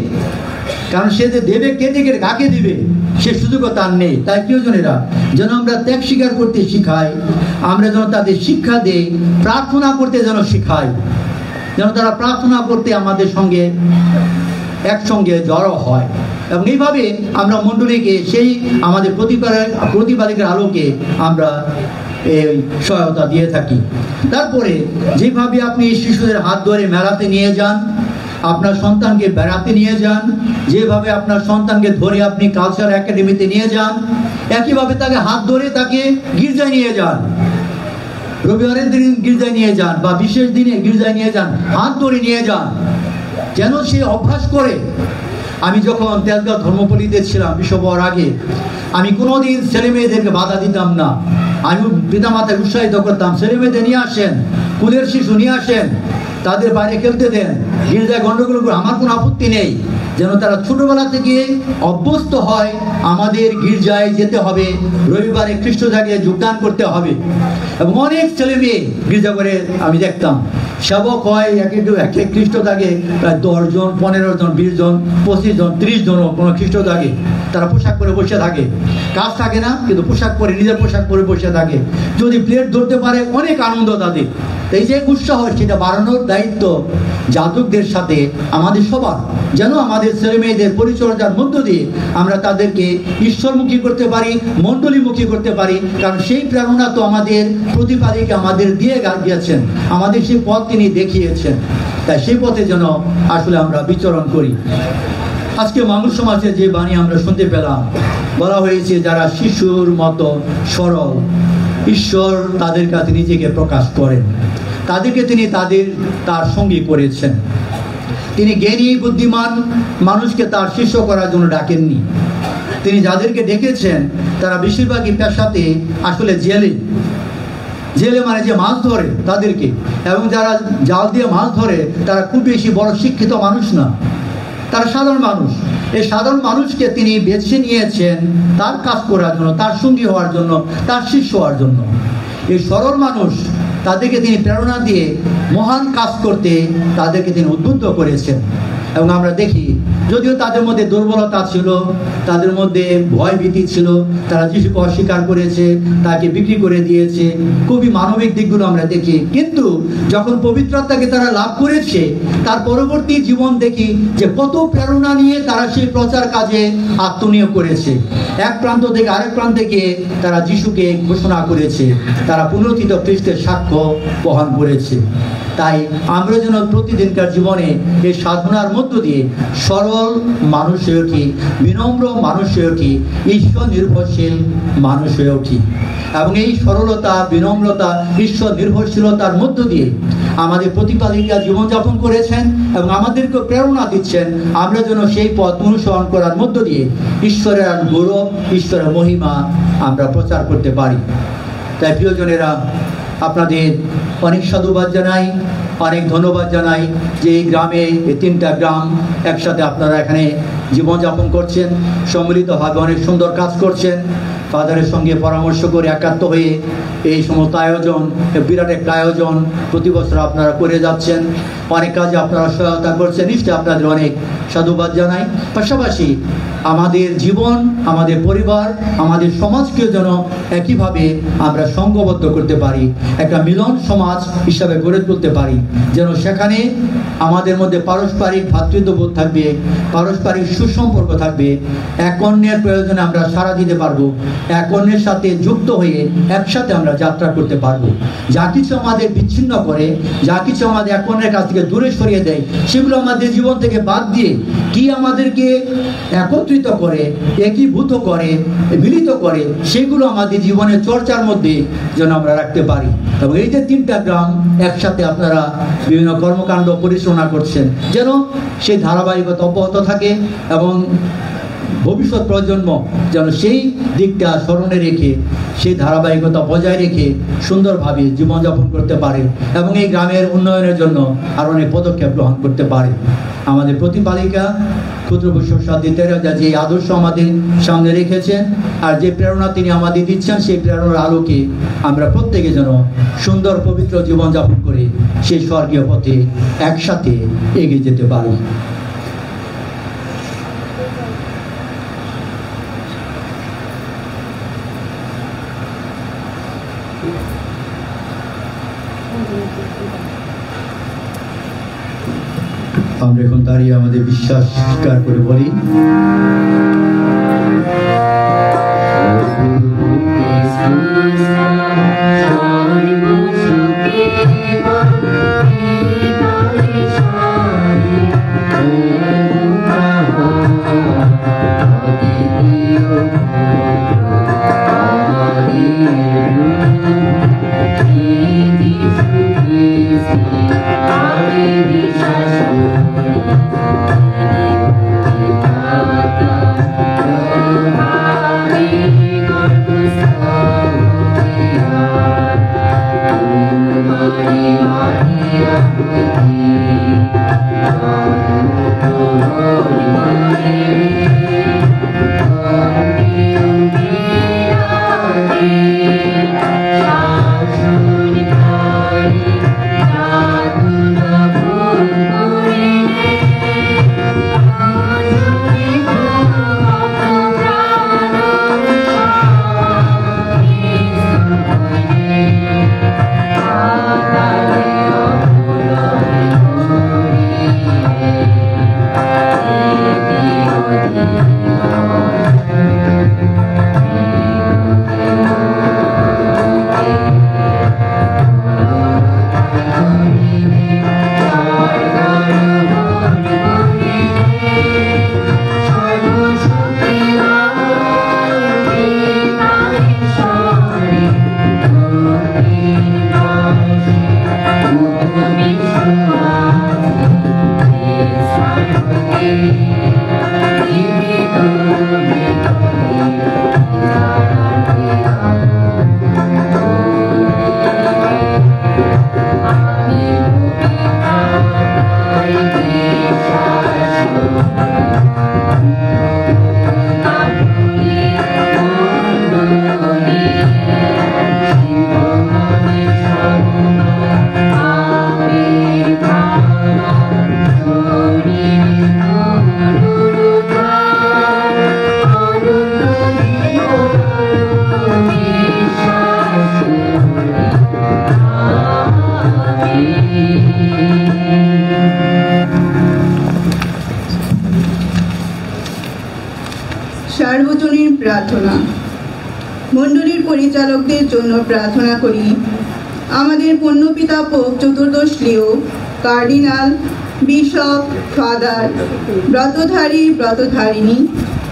Speaker 1: কারণ সে যে দেবে কেটে কেটে কাকে দিবে সে সুযোগও তার নেই। তাই প্রিয়জনেরা, যেন আমরা ত্যাগ স্বীকার করতে শিখাই, আমরা যেন তাদের শিক্ষা দেই, প্রার্থনা করতে যেন শিখাই, যেন তারা প্রার্থনা করতে আমাদের সঙ্গে একসঙ্গে জড়ো হয়, এবং এইভাবে আমরা মণ্ডলীকে সেই আমাদের প্রতিপাদিকের আলোকে আমরা এই সহায়তা দিয়ে থাকি। তারপরে যেভাবে আপনি শিশুদের হাত ধরে মেলাতে নিয়ে যান, আপনার সন্তানকে বেড়াতে নিয়ে যান, যেভাবে আপনার সন্তানকে ধরে আপনি কালচার একাডেমিতে নিয়ে যান, একইভাবে তাকে হাত ধরে তাকে গির্জায় নিয়ে যান, রবিবারের দিন গির্জায় নিয়ে যান বা বিশেষ দিনে গির্জায় নিয়ে যান, হাত ধরে নিয়ে যান, যেন সে অভ্যাস করে। আমি যখন তেজগাঁও ধর্মপল্লীতে ছিলাম বিশ্বপ হওয়ার আগে, আমি কোনোদিন ছেলে মেয়েদেরকে বাধা দিতাম না। আমি পিতামাতাকে উৎসাহিত করতাম, ছেলে মেয়েদের নিয়ে আসেন, কুলের শিশু নিয়ে আসেন, তাদের বাইরে খেলতে দেন, গির্জায় গণ্ডগোল করে আমার কোনো আপত্তি নেই, যেন তারা ছোটবেলা থেকে অভ্যস্ত হয় আমাদের গির্জায় যেতে হবে, রবিবারে খ্রিস্ট জাগে যোগদান করতে হবে। এবং অনেক ছেলে মেয়ে গির্জা করে আমি দেখতাম, সেবক হয় এক এক খ্রিস্ট জাগে প্রায় 10 জন 15 জন 20 জন 25 জন 30 জনও কোনো খ্রিস্ট জাগে, তারা পোশাক পরে বসে থাকে, কাজ থাকে না, কিন্তু পোশাক পরে, নিজের পোশাক পরে বসে থাকে। যদি প্লেট ধরতে পারে অনেক আনন্দ তাদের। এই যে উৎসাহ, সেটা বাড়ানোর দায়িত্ব যাজকদের সাথে আমাদের সবার, যেন আমাদের ছেলে মেয়েদের পরিচর্যার মধ্য দিয়ে আমরা তাদেরকে ঈশ্বরমুখী করতে পারি, মণ্ডলীমুখী করতে পারি, কারণ সেই প্রেরণা তো আমাদের প্রতিপাদিক আমাদের দিয়ে গিয়েছেন, আমাদের সেই পথ তিনি দেখিয়েছেন। তাই সেই পথে যেন আসলে আমরা বিচরণ করি। আজকে মানুষ সমাজে যে বাণী আমরা শুনতে পেলাম, বলা হয়েছে যারা শিশুর মতো সরল, ঈশ্বর তাদের কাছে নিজেকে প্রকাশ করেন, তাদেরকে তিনি তার সঙ্গী করেছেন। তিনি জ্ঞানী বুদ্ধিমান মানুষকে তার শিষ্য করার জন্য ডাকেননি। তিনি যাদেরকে ডেকেছেন তারা বেশিরভাগই পেশাতে আসলে জেলে মানে যে মাছ ধরে তাদেরকে, এবং যারা জাল দিয়ে মাছ ধরে তারা খুব বেশি বড় শিক্ষিত মানুষ না, তারা সাধারণ মানুষ। এই সাধারণ মানুষকে তিনি বেছে নিয়েছেন তার কাজ করার জন্য, তার সঙ্গী হওয়ার জন্য, তার শিষ্য হওয়ার জন্য। এই সরল মানুষ, তাদেরকে তিনি প্রেরণা দিয়ে মহান কাজ করতে তাদেরকে তিনি উদ্বুদ্ধ করেছেন। এবং আমরা দেখি, যদিও তাদের মধ্যে দুর্বলতা ছিল, তাদের মধ্যে ভয় ভীতি ছিল, তারা যিশুকে অস্বীকার করেছে, তাকে বিক্রি করে দিয়েছে, খুবই মানবিক দিকগুলো আমরা দেখি। কিন্তু যখন পবিত্রতাকে তারা লাভ করেছে, তার পরবর্তী জীবন দেখি যে কত প্রেরণা নিয়ে তারা সেই প্রচার কাজে আত্মনিয়োগ করেছে। এক প্রান্ত থেকে আরেক প্রান্তে গিয়ে তারা যিশুকে ঘোষণা করেছে, তারা পুনরুত্থিত খ্রিস্টের সাক্ষ্য বহন করেছে। তাই আমরা যেন প্রতিদিনকার জীবনে এই সাধনার মধ্য দিয়ে সরল মানুষ হয়ে উঠি, বিনম্র মানুষ হয়ে উঠি, ঈশ্বর নির্ভরশীল মানুষ হয়ে উঠি। এবং এই সরলতা, বিনম্রতা, ঈশ্বর নির্ভরশীলতার মধ্য দিয়ে আমাদের প্রতিপালিকা জীবনযাপন করেছেন এবং আমাদেরকে প্রেরণা দিচ্ছেন, আমরা যেন সেই পথ অনুসরণ করার মধ্য দিয়ে ঈশ্বরের গৌরব, ঈশ্বরের মহিমা আমরা প্রচার করতে পারি। তাই প্রিয়জনেরা, আপনাদের অনেক সাধুবাদ জানাই, অনেক ধন্যবাদ জানাই যে এই গ্রামে, এই 3টা গ্রাম একসাথে আপনারা এখানে জীবনযাপন করছেন, সম্মিলিতভাবে অনেক সুন্দর কাজ করছেন। ফাদারের সঙ্গে পরামর্শ করে একাত্ম হয়ে এই সমস্ত আয়োজন, বিরাট একটা আয়োজন প্রতি বছর আপনারা করে যাচ্ছেন, অনেক কাজে আপনারা সহায়তা করছেন, নিশ্চয়ই আপনাদের অনেক সাধুবাদ জানাই। পাশাপাশি আমাদের জীবন, আমাদের পরিবার, আমাদের সমাজকেও যেন একইভাবে আমরা সংঘবদ্ধ করতে পারি, একটা মিলন সমাজ হিসাবে গড়ে তুলতে পারি, যেন সেখানে আমাদের মধ্যে পারস্পরিক ভ্রাতৃত্ববোধ থাকবে, পারস্পরিক সুসম্পর্ক থাকবে, এক অন্যের প্রয়োজনে আমরা সাড়া দিতে পারবো, এক অন্যের সাথে যুক্ত হয়ে একসাথে আমরা যাত্রা করতে পারবো। যা কিছু আমাদের বিচ্ছিন্ন করে, যা কিছু আমাদের এক অন্যের কাছ থেকে দূরে সরিয়ে দেয়, সেগুলো আমাদের জীবন থেকে বাদ দিয়ে কি আমাদেরকে একত্রিত একত্রিত করে, একীভূত করে, মিলিত করে, সেগুলো আমাদের জীবনের চর্চার মধ্যে যেন আমরা রাখতে পারি। এবং এই যে 3টা গ্রাম একসাথে আপনারা বিভিন্ন কর্মকাণ্ড পরিচালনা করছেন, যেন সেই ধারাবাহিকতা অব্যাহত থাকে এবং ভবিষ্যৎ প্রজন্ম যেন সেই দিকটা স্মরণে রেখে সেই ধারাবাহিকতা বজায় রেখে সুন্দরভাবে জীবনযাপন করতে পারে এবং এই গ্রামের উন্নয়নের জন্য আরও অনেক পদক্ষেপ গ্রহণ করতে পারে। আমাদের প্রতিপালিকা ক্ষুদ্র সাথী তেরেজা যে আদর্শ আমাদের সামনে রেখেছেন আর যে প্রেরণা তিনি আমাদের দিচ্ছেন, সেই প্রেরণার আলোকে আমরা প্রত্যেকে যেন সুন্দর পবিত্র জীবনযাপন করে সেই স্বর্গীয় পথে একসাথে এগিয়ে যেতে পারি। আমরা এখন দাঁড়িয়ে আমাদের বিশ্বাস স্বীকার করে বলি,
Speaker 6: সার্বজনীন প্রার্থনা। মণ্ডলীর পরিচালকদের জন্য প্রার্থনা করি, আমাদের পুণ্যপিতা পোপ চতুর্দশ লিও, কার্ডিনাল, বিশপ, ফাদার, ব্রতধারী ব্রতধারিণী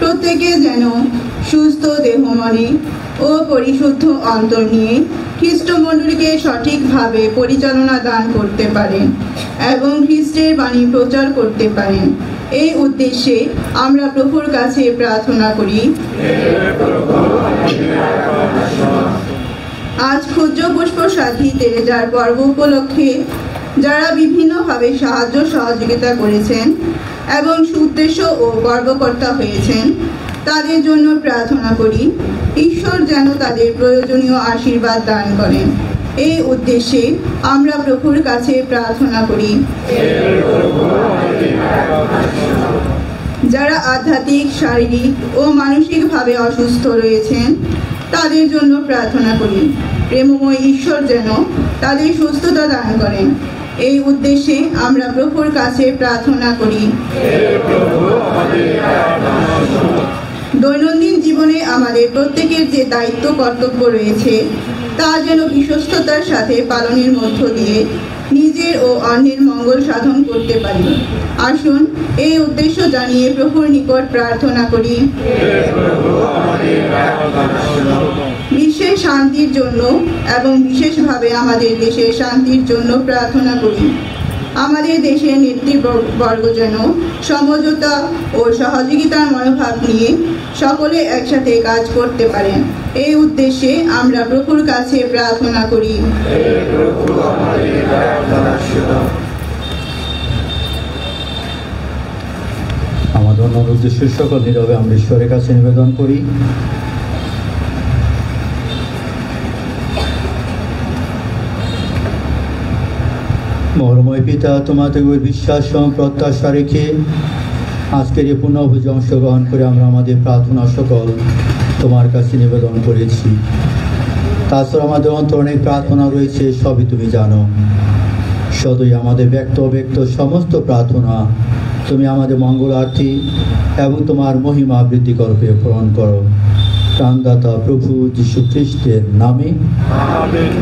Speaker 6: প্রত্যেকে যেন সুস্থ দেহ মনে ও পরিশুদ্ধ অন্তর নিয়ে খ্রিস্টমণ্ডলীকে সঠিকভাবে পরিচালনা দান করতে পারেন এবং খ্রিস্টের বাণী প্রচার করতে পারেন। এই উদ্দেশ্যে আমরা প্রভুর কাছে প্রার্থনা করি। আজ ক্ষুদ্র পুষ্প সাথী তেরেজার পর্ব উপলক্ষে যারা বিভিন্নভাবে সাহায্য সহযোগিতা করেছেন এবং সুউদ্দেশ্য ও কর্মকর্তা হয়েছেন, তাদের জন্য প্রার্থনা করি ঈশ্বর যেন তাদের প্রয়োজনীয় আশীর্বাদ দান করেন। এই উদ্দেশ্যে আমরা প্রভুর কাছে প্রার্থনা করি। যারা আধ্যাত্মিক, শারীরিক ও মানসিকভাবে অসুস্থ রয়েছেন, তাদের জন্য প্রার্থনা করি প্রেমময় ঈশ্বর যেন তাদের সুস্থতা দান করেন। এই উদ্দেশ্যে আমরা প্রভুর কাছে প্রার্থনা করি। দৈনন্দিন জীবনে আমাদের প্রত্যেকের যে দায়িত্ব কর্তব্য রয়েছে, তা যেন বিশ্বস্ততার সাথে পালনের মধ্য দিয়ে নিজের ও অন্যের মঙ্গল সাধন করতে পারি। আসুন এই উদ্দেশ্য জানিয়ে প্রভুর নিকট প্রার্থনা করি। বিশ্বের শান্তির জন্য এবং বিশেষভাবে আমাদের দেশের শান্তির জন্য প্রার্থনা করি। আমাদের দেশের নেতৃবর্গ যেন সমঝোতা ও সহযোগিতার মনোভাব নিয়ে সকলে একসাথে কাজ করতে পারেন। এই উদ্দেশ্যে আমরা প্রভুর কাছে প্রার্থনা করি।
Speaker 1: আমাদের অন্য উদ্দেশ্য সকল নীরবে আমরা ঈশ্বরের কাছে নিবেদন করি। মহরময় পিতা, তোমাদের বিশ্বাস এবং প্রত্যাশা রেখে আজকের এই পুণ্যভোজে অংশগ্রহণ করে আমরা আমাদের প্রার্থনা সকল তোমার কাছে নিবেদন করেছি। তাছাড়া আমাদের অন্তর অনেক প্রার্থনা রয়েছে, সবই তুমি জানো। সদয় আমাদের ব্যক্ত অব্যক্ত সমস্ত প্রার্থনা তুমি আমাদের মঙ্গলার্থী এবং তোমার মহিমা বৃদ্ধি করবে পূরণ করো। প্রাণদাতা প্রভু যীশু খ্রিস্টের নামে আমেন।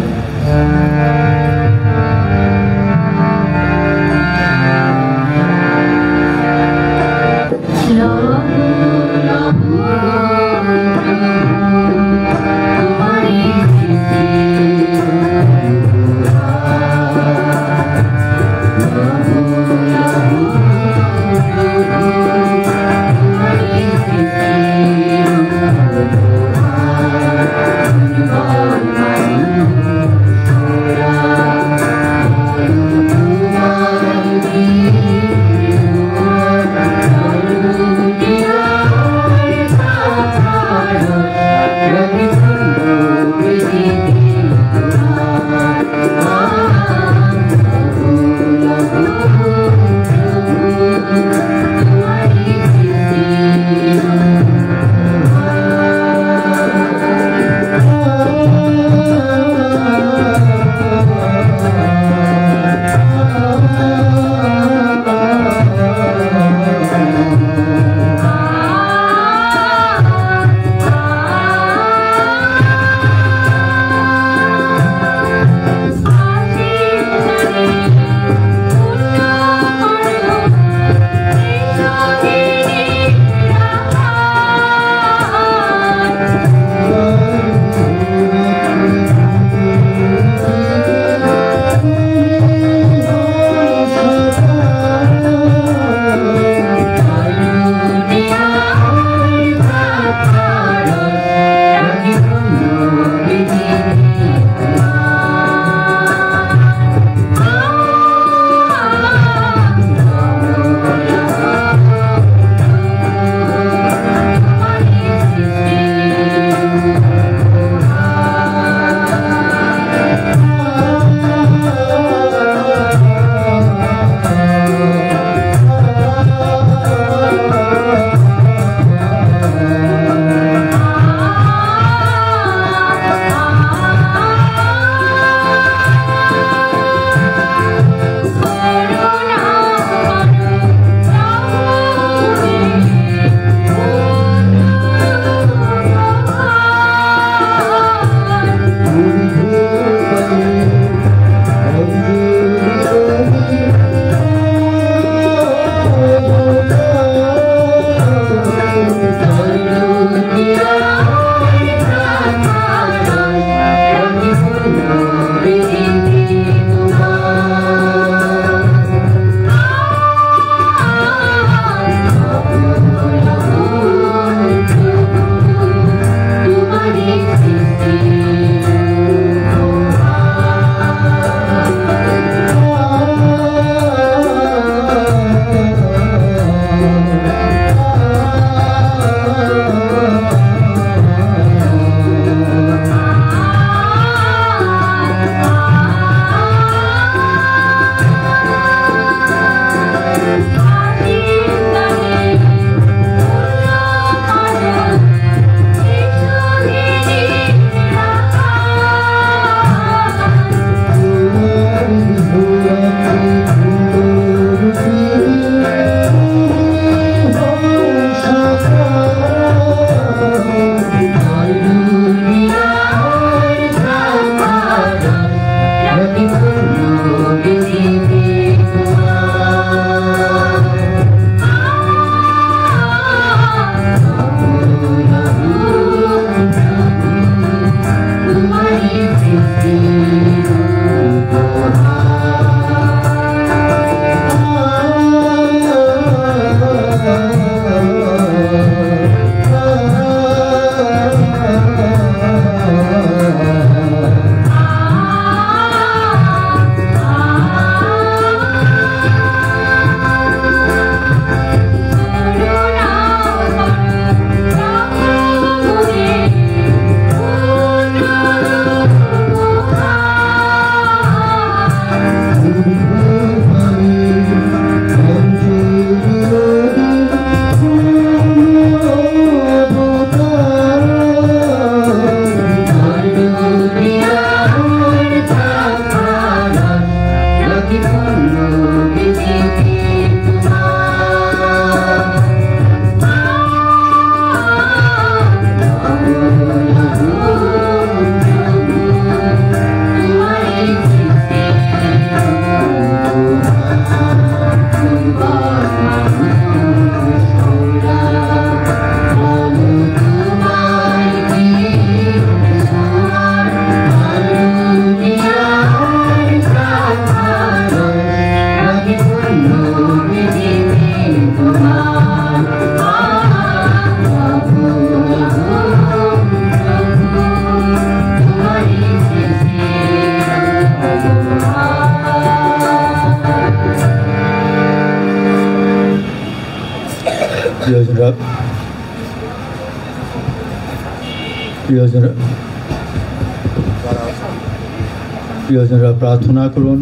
Speaker 1: প্রিয়জনরা প্রার্থনা করুন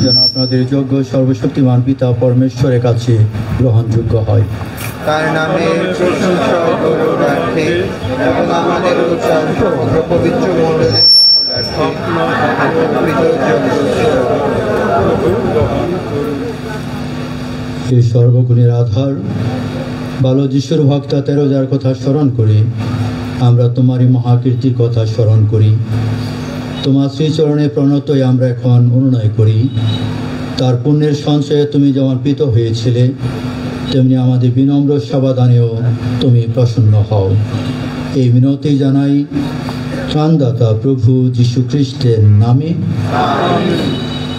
Speaker 1: যেন আপনাদের যোগ্য সর্বশক্তিমান পিতা পরমেশ্বরের কাছে গ্রহণযোগ্য হয়।
Speaker 5: তার নামে প্রশংসা ও গৌরবার্থে এবং আমাদের উৎসাহ সমগ্র পবিত্র মণ্ডলের
Speaker 1: এই সর্বগুণের আধার ভালো যিশুর ভক্তা 13,000 কথা স্মরণ করে আমরা তোমারই মহাকীর্তির কথা স্মরণ করি। তোমার শ্রীচরণে প্রণতই আমরা এখন অনুনয় করি। তার পুণ্যের সঞ্চয়ে তুমি যেমন প্রীত হয়েছিলে তেমনি আমাদের বিনম্র সমাধানেও তুমি প্রসন্ন হও। এই মিনতি জানাই ত্রাণদাতা প্রভু যীশু খ্রিস্টের নামে।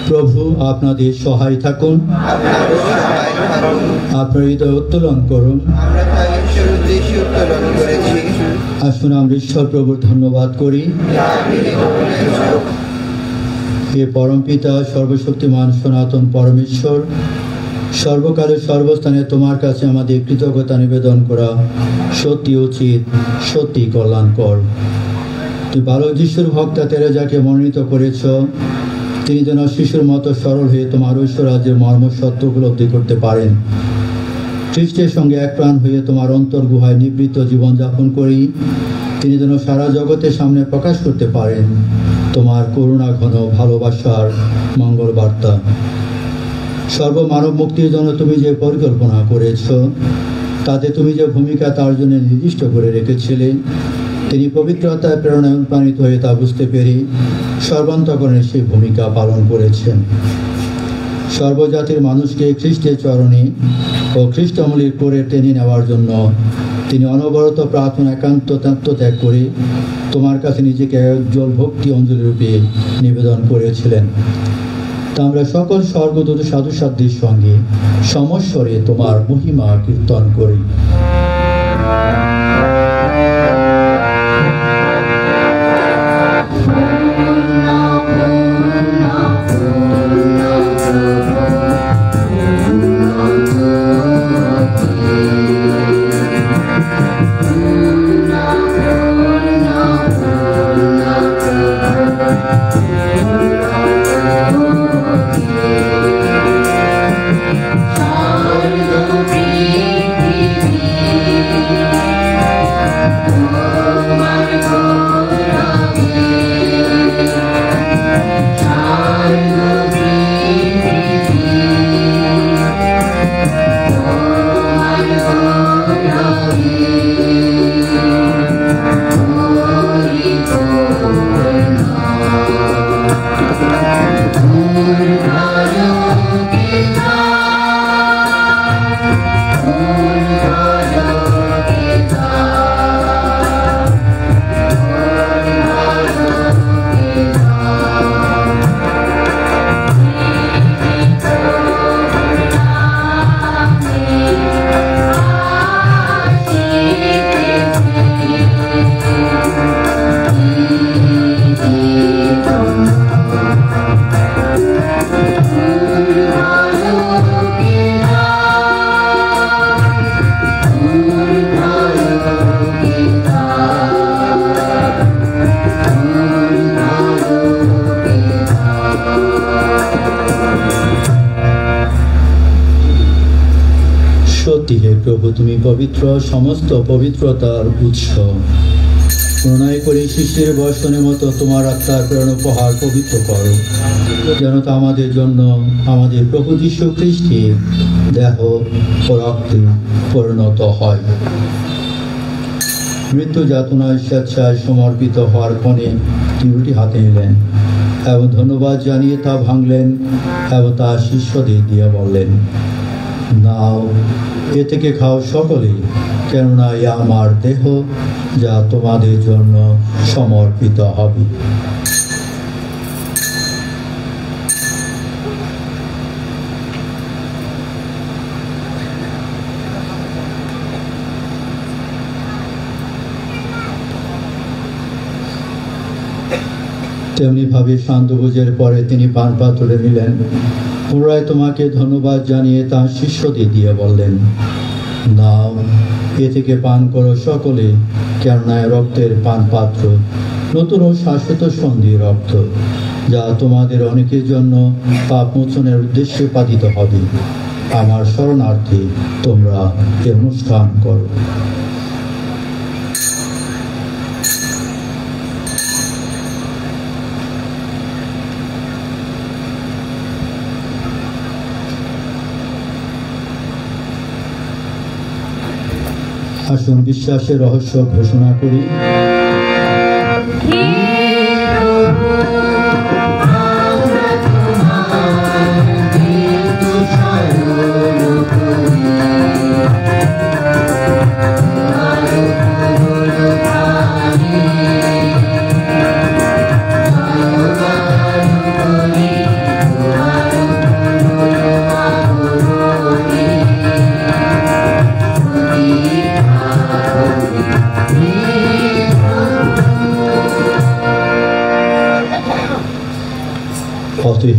Speaker 1: প্রভু আপনাদের সহায় থাকুন, আপনার হৃদয় উত্তোলন করুন। আসুন আমরা ঈশ্বর প্রভুর ধন্যবাদ করি। হে পরম পিতা, সর্বশক্তিমান সনাতন পরমেশ্বর, সর্বকালে সর্বস্থানে তোমার কাছে আমাদের কৃতজ্ঞতা নিবেদন করা সত্যি উচিত, সত্যি কল্যাণকর। তুমি বালক যিশুর ভক্তা তেরেজাকে মনোনীত করেছ, তিনি যেন শিশুর মতো সরল হয়ে তোমার ঐশ্বরাজ্যের মর্ম সত্য উপলব্ধি করতে পারেন। খ্রিস্টের সঙ্গে এক প্রাণ হয়ে তোমার অন্তর্গুহায় নিবৃত্ত জীবনযাপন করি তিনি যেন সারা জগতের সামনে প্রকাশ করতে পারেন তোমার করুণা ঘন ভালোবাসার মঙ্গল বার্তা। সর্বমানব মুক্তির জন্য তুমি যে পরিকল্পনা করেছ, তাতে তুমি যে ভূমিকা তার জন্য নির্দিষ্ট করে রেখেছিলে, তিনি পবিত্রতায় প্রেরণায় অনুপ্রাণিত হয়ে তা বুঝতে পেরে সর্বান্তকরণে সেই ভূমিকা পালন করেছেন। সর্বজাতির মানুষকে খ্রিস্টের চরণে ও খ্রিস্টমূলের করে টেনে নেওয়ার জন্য তিনি অনবরত প্রার্থনা একান্ত ত্যাগ করে তোমার কাছে নিজেকে উজ্জ্বল ভক্তি অঞ্জলি রূপে নিবেদন করেছিলেন। তা আমরা সকল স্বর্গদূত সাধুসাধ্যের সঙ্গে সমস্বরে তোমার মহিমা কীর্তন করি। প্রভু তুমি পবিত্র, সমস্ত পবিত্রতার উৎস। প্রণয় করে শিষ্যের বর্ষণের মতো তোমার আত্মার প্রেরণ উপহার পবিত্র করো, যেন তা আমাদের জন্য আমাদের প্রভু যীশু খ্রিস্টের দেহ ও রক্তে পরিণত হয়। মৃত্যু যাতনায় স্বেচ্ছায় সমর্পিত হওয়ার ক্ষণে তিনি রুটি হাতে নিলেন এবং ধন্যবাদ জানিয়ে তা ভাঙলেন এবং তা শিষ্যদের দিয়ে বললেন, নাও, এ থেকে খাও সকলে, কেননা এ আমার দেহ যা তোমাদের জন্য সমর্পিত হবে। তেমনিভাবে শান্তভোজের পরে তিনি পান পাত্রে নিলেন, পুনরায় তোমাকে ধন্যবাদ জানিয়ে তাঁর শিষ্যদের দিয়ে বললেন, নাও, এ থেকে পান করো সকলে, কেননা রক্তের পান পাত্র, নতুন ও শাশ্বত সন্ধি রক্ত, যা তোমাদের অনেকের জন্য পাপ মোচনের উদ্দেশ্যে পাতিত হবে। আমার শরণার্থে তোমরা এ অনুষ্ঠান করো। আসুন বিশ্বাসের রহস্য ঘোষণা করি।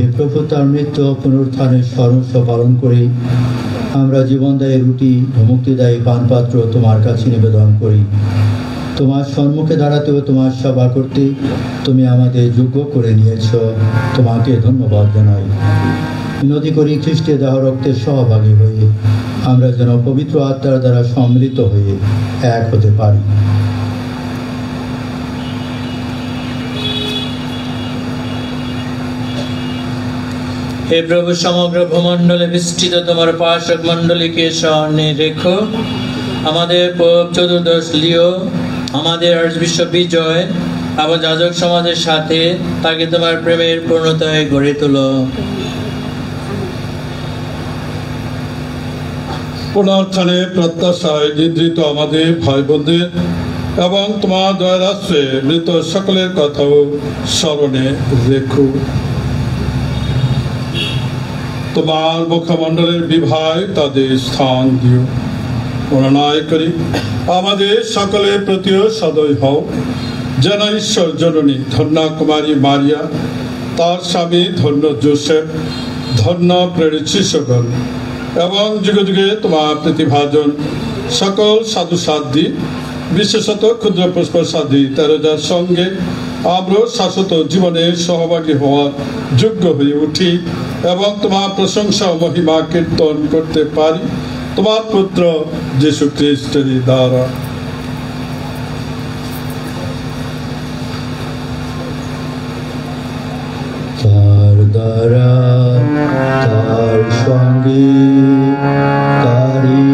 Speaker 1: হে প্রভু, তার মৃত্যু পুনরুত্থানের স্মরণ পালন করে আমরা জীবনদায়ী রুটি ও মুক্তিদায়ী পানপাত্র তোমার কাছে নিবেদন করি। তোমার সম্মুখে দাঁড়াতে ও তোমার সেবা করতে তুমি আমাদের যোগ্য করে নিয়েছ, তোমাকে ধন্যবাদ জানাই। বিনতি করি খ্রিস্টের দেহ রক্তের সহভাগী হয়ে আমরা যেন পবিত্র আত্মার দ্বারা সম্মিলিত হয়ে এক হতে পারি।
Speaker 7: হে প্রভু, সমগ্র ভূমণ্ডলে বিস্তৃত তোমার উপাসক মণ্ডলীকে স্মরণে রেখো। আমাদের পোপ চতুর্দশ লিও, আমাদের আর্চবিশপ বিজয় আবার যাজক সমাজের সাথে তাকে তোমার প্রেমের পূর্ণতায় গড়ে তোলো।
Speaker 8: পুনরুত্থানে প্রত্যাশায় নিদ্রিত আমাদের ভাই বোনদের এবং তোমার দয়া রাষ্ট্রে মৃত সকলের কথাও স্মরণে রেখো। তোমার মুখমণ্ডলের বিভায় তাদের স্থান দিও। অনুনয় করি আমাদের সকলের প্রতিও সদয় হও, যেন ঈশ্বর জননী ধন্য কুমারী মারিয়া, তার স্বামী ধন্য জোসেফ, ধন্য প্রেরিত শিষ্যগণ এবং যুগে যুগে তোমার প্রতিভাজন সকল সাধু সাধ্বী, বিশেষত ক্ষুদ্র পুষ্প সাধ্বী 13,000 সঙ্গে আমরা শাশ্বত জীবনের সহভাগী হওয়ার যোগ্য হয়ে উঠি এবং তোমার প্রশংসা ও মহিমা কীর্তন করতে পারি তোমার পুত্র যীশু খ্রিস্টের দ্বারা।
Speaker 1: তার দ্বারা, তার সঙ্গে, তারই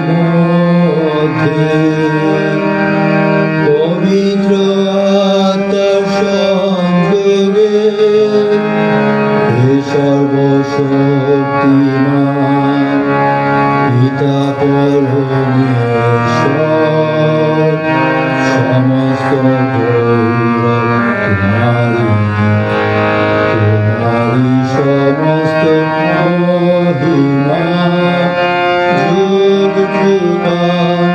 Speaker 1: মধ্যে পবিত্র আত্মার সংযোগে হে সর্বশক্তিমান পিতা পরমেশ্বর, সমস্ত গৌরব তোমারই, তোমারই সমস্ত মহিমা যুগ যুগান্তরে।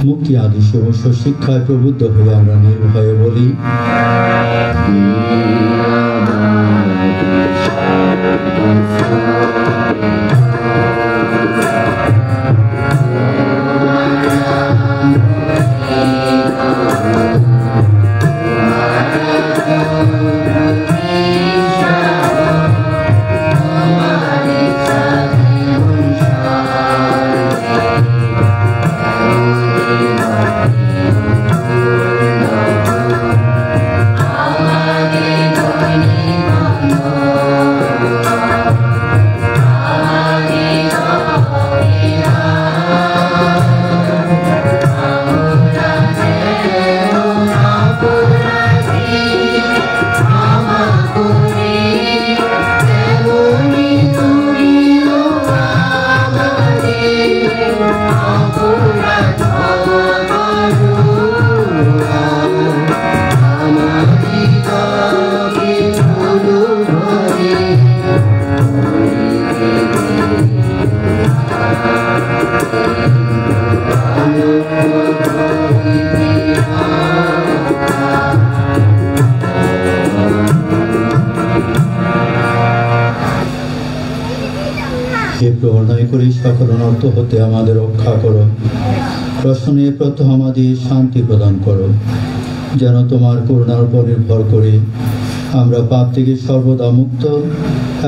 Speaker 1: মুক্তি আদি সমস্ত শিক্ষায় প্রবুদ্ধ হয়ে আমরা নির্ভয়ে বলি,
Speaker 2: Amen.
Speaker 1: করি সকল অনর্থ হতে আমাদের রক্ষা করো। রসনে প্রথম আমাদের শান্তি প্রদান করো, যেন তোমার করুণার উপর নির্ভর করে আমরা পাপ থেকে সর্বদা মুক্ত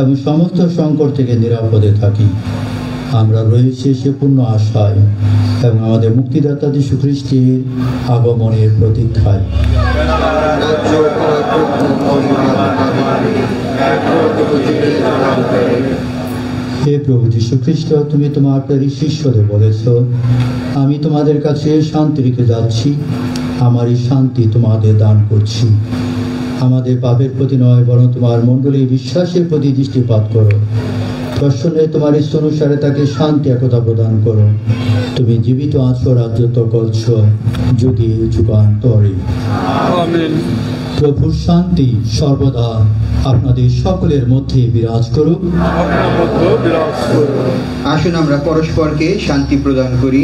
Speaker 1: এবং সমস্ত সংকট থেকে নিরাপদে থাকি। আমরা রয়েছি সে পূর্ণ আশায় এবং আমাদের মুক্তিদাতা যীশু খ্রিস্টের আগমনের প্রতীক্ষায়। হে প্রভু যীশু খ্রিস্ট, তুমি তোমার শিষ্যদের বলেছ, আমি তোমাদের কাছে শান্তি রেখে যাচ্ছি, আমার এই শান্তি তোমাদের দান করছি। আমাদের পাপের প্রতি নয়, বরং তোমার মণ্ডলীর বিশ্বাসের প্রতি দৃষ্টিপাত করো। প্রসন্নে তোমার ইচ্ছা অনুসারে তাকে শান্তি একতা প্রদান করো। তুমি জীবিত আছো, রাজত্ব করছ যুগে যুগান্তরে। প্রভুর শান্তি সর্বদা আপনাদের সকলের মধ্যে বিরাজ করুক।
Speaker 5: আসুন আমরা পরস্পরকে শান্তি প্রদান করি।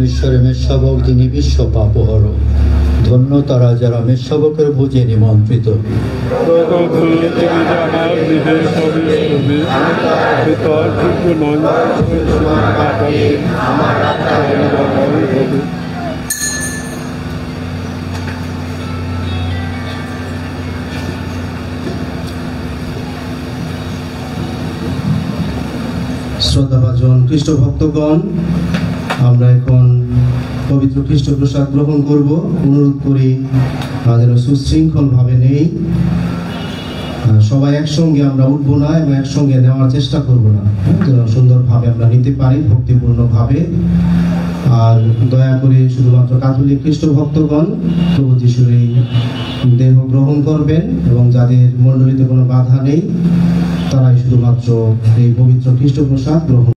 Speaker 1: ঈশ্বরের মেষশাবক, যিনি বিশ্ব পাপহর। ধন্য তারা যারা মেষশাবকের ভোজে নিমন্ত্রিত।
Speaker 9: শ্রদ্ধাভাজন খ্রিস্ট ভক্তগণ, আমরা এখন পবিত্র খ্রিস্ট প্রসাদ গ্রহণ করব। অনুরোধ করি যেন সুশৃঙ্খল ভাবে নেই, সবাই একসঙ্গে আমরা উঠবো না এবং একসঙ্গে নেওয়ার চেষ্টা করব না, যেন সুন্দরভাবে আমরা নিতে পারি ভক্তিপূর্ণ ভাবে। আর দয়া করে শুধুমাত্র ক্যাথলিক খ্রিস্ট ভক্তগণ প্রভু যিশুর এই দেহ গ্রহণ করবেন এবং যাদের মণ্ডলীতে কোনো বাধা নেই তারাই শুধুমাত্র এই পবিত্র খ্রিস্ট প্রসাদ গ্রহণ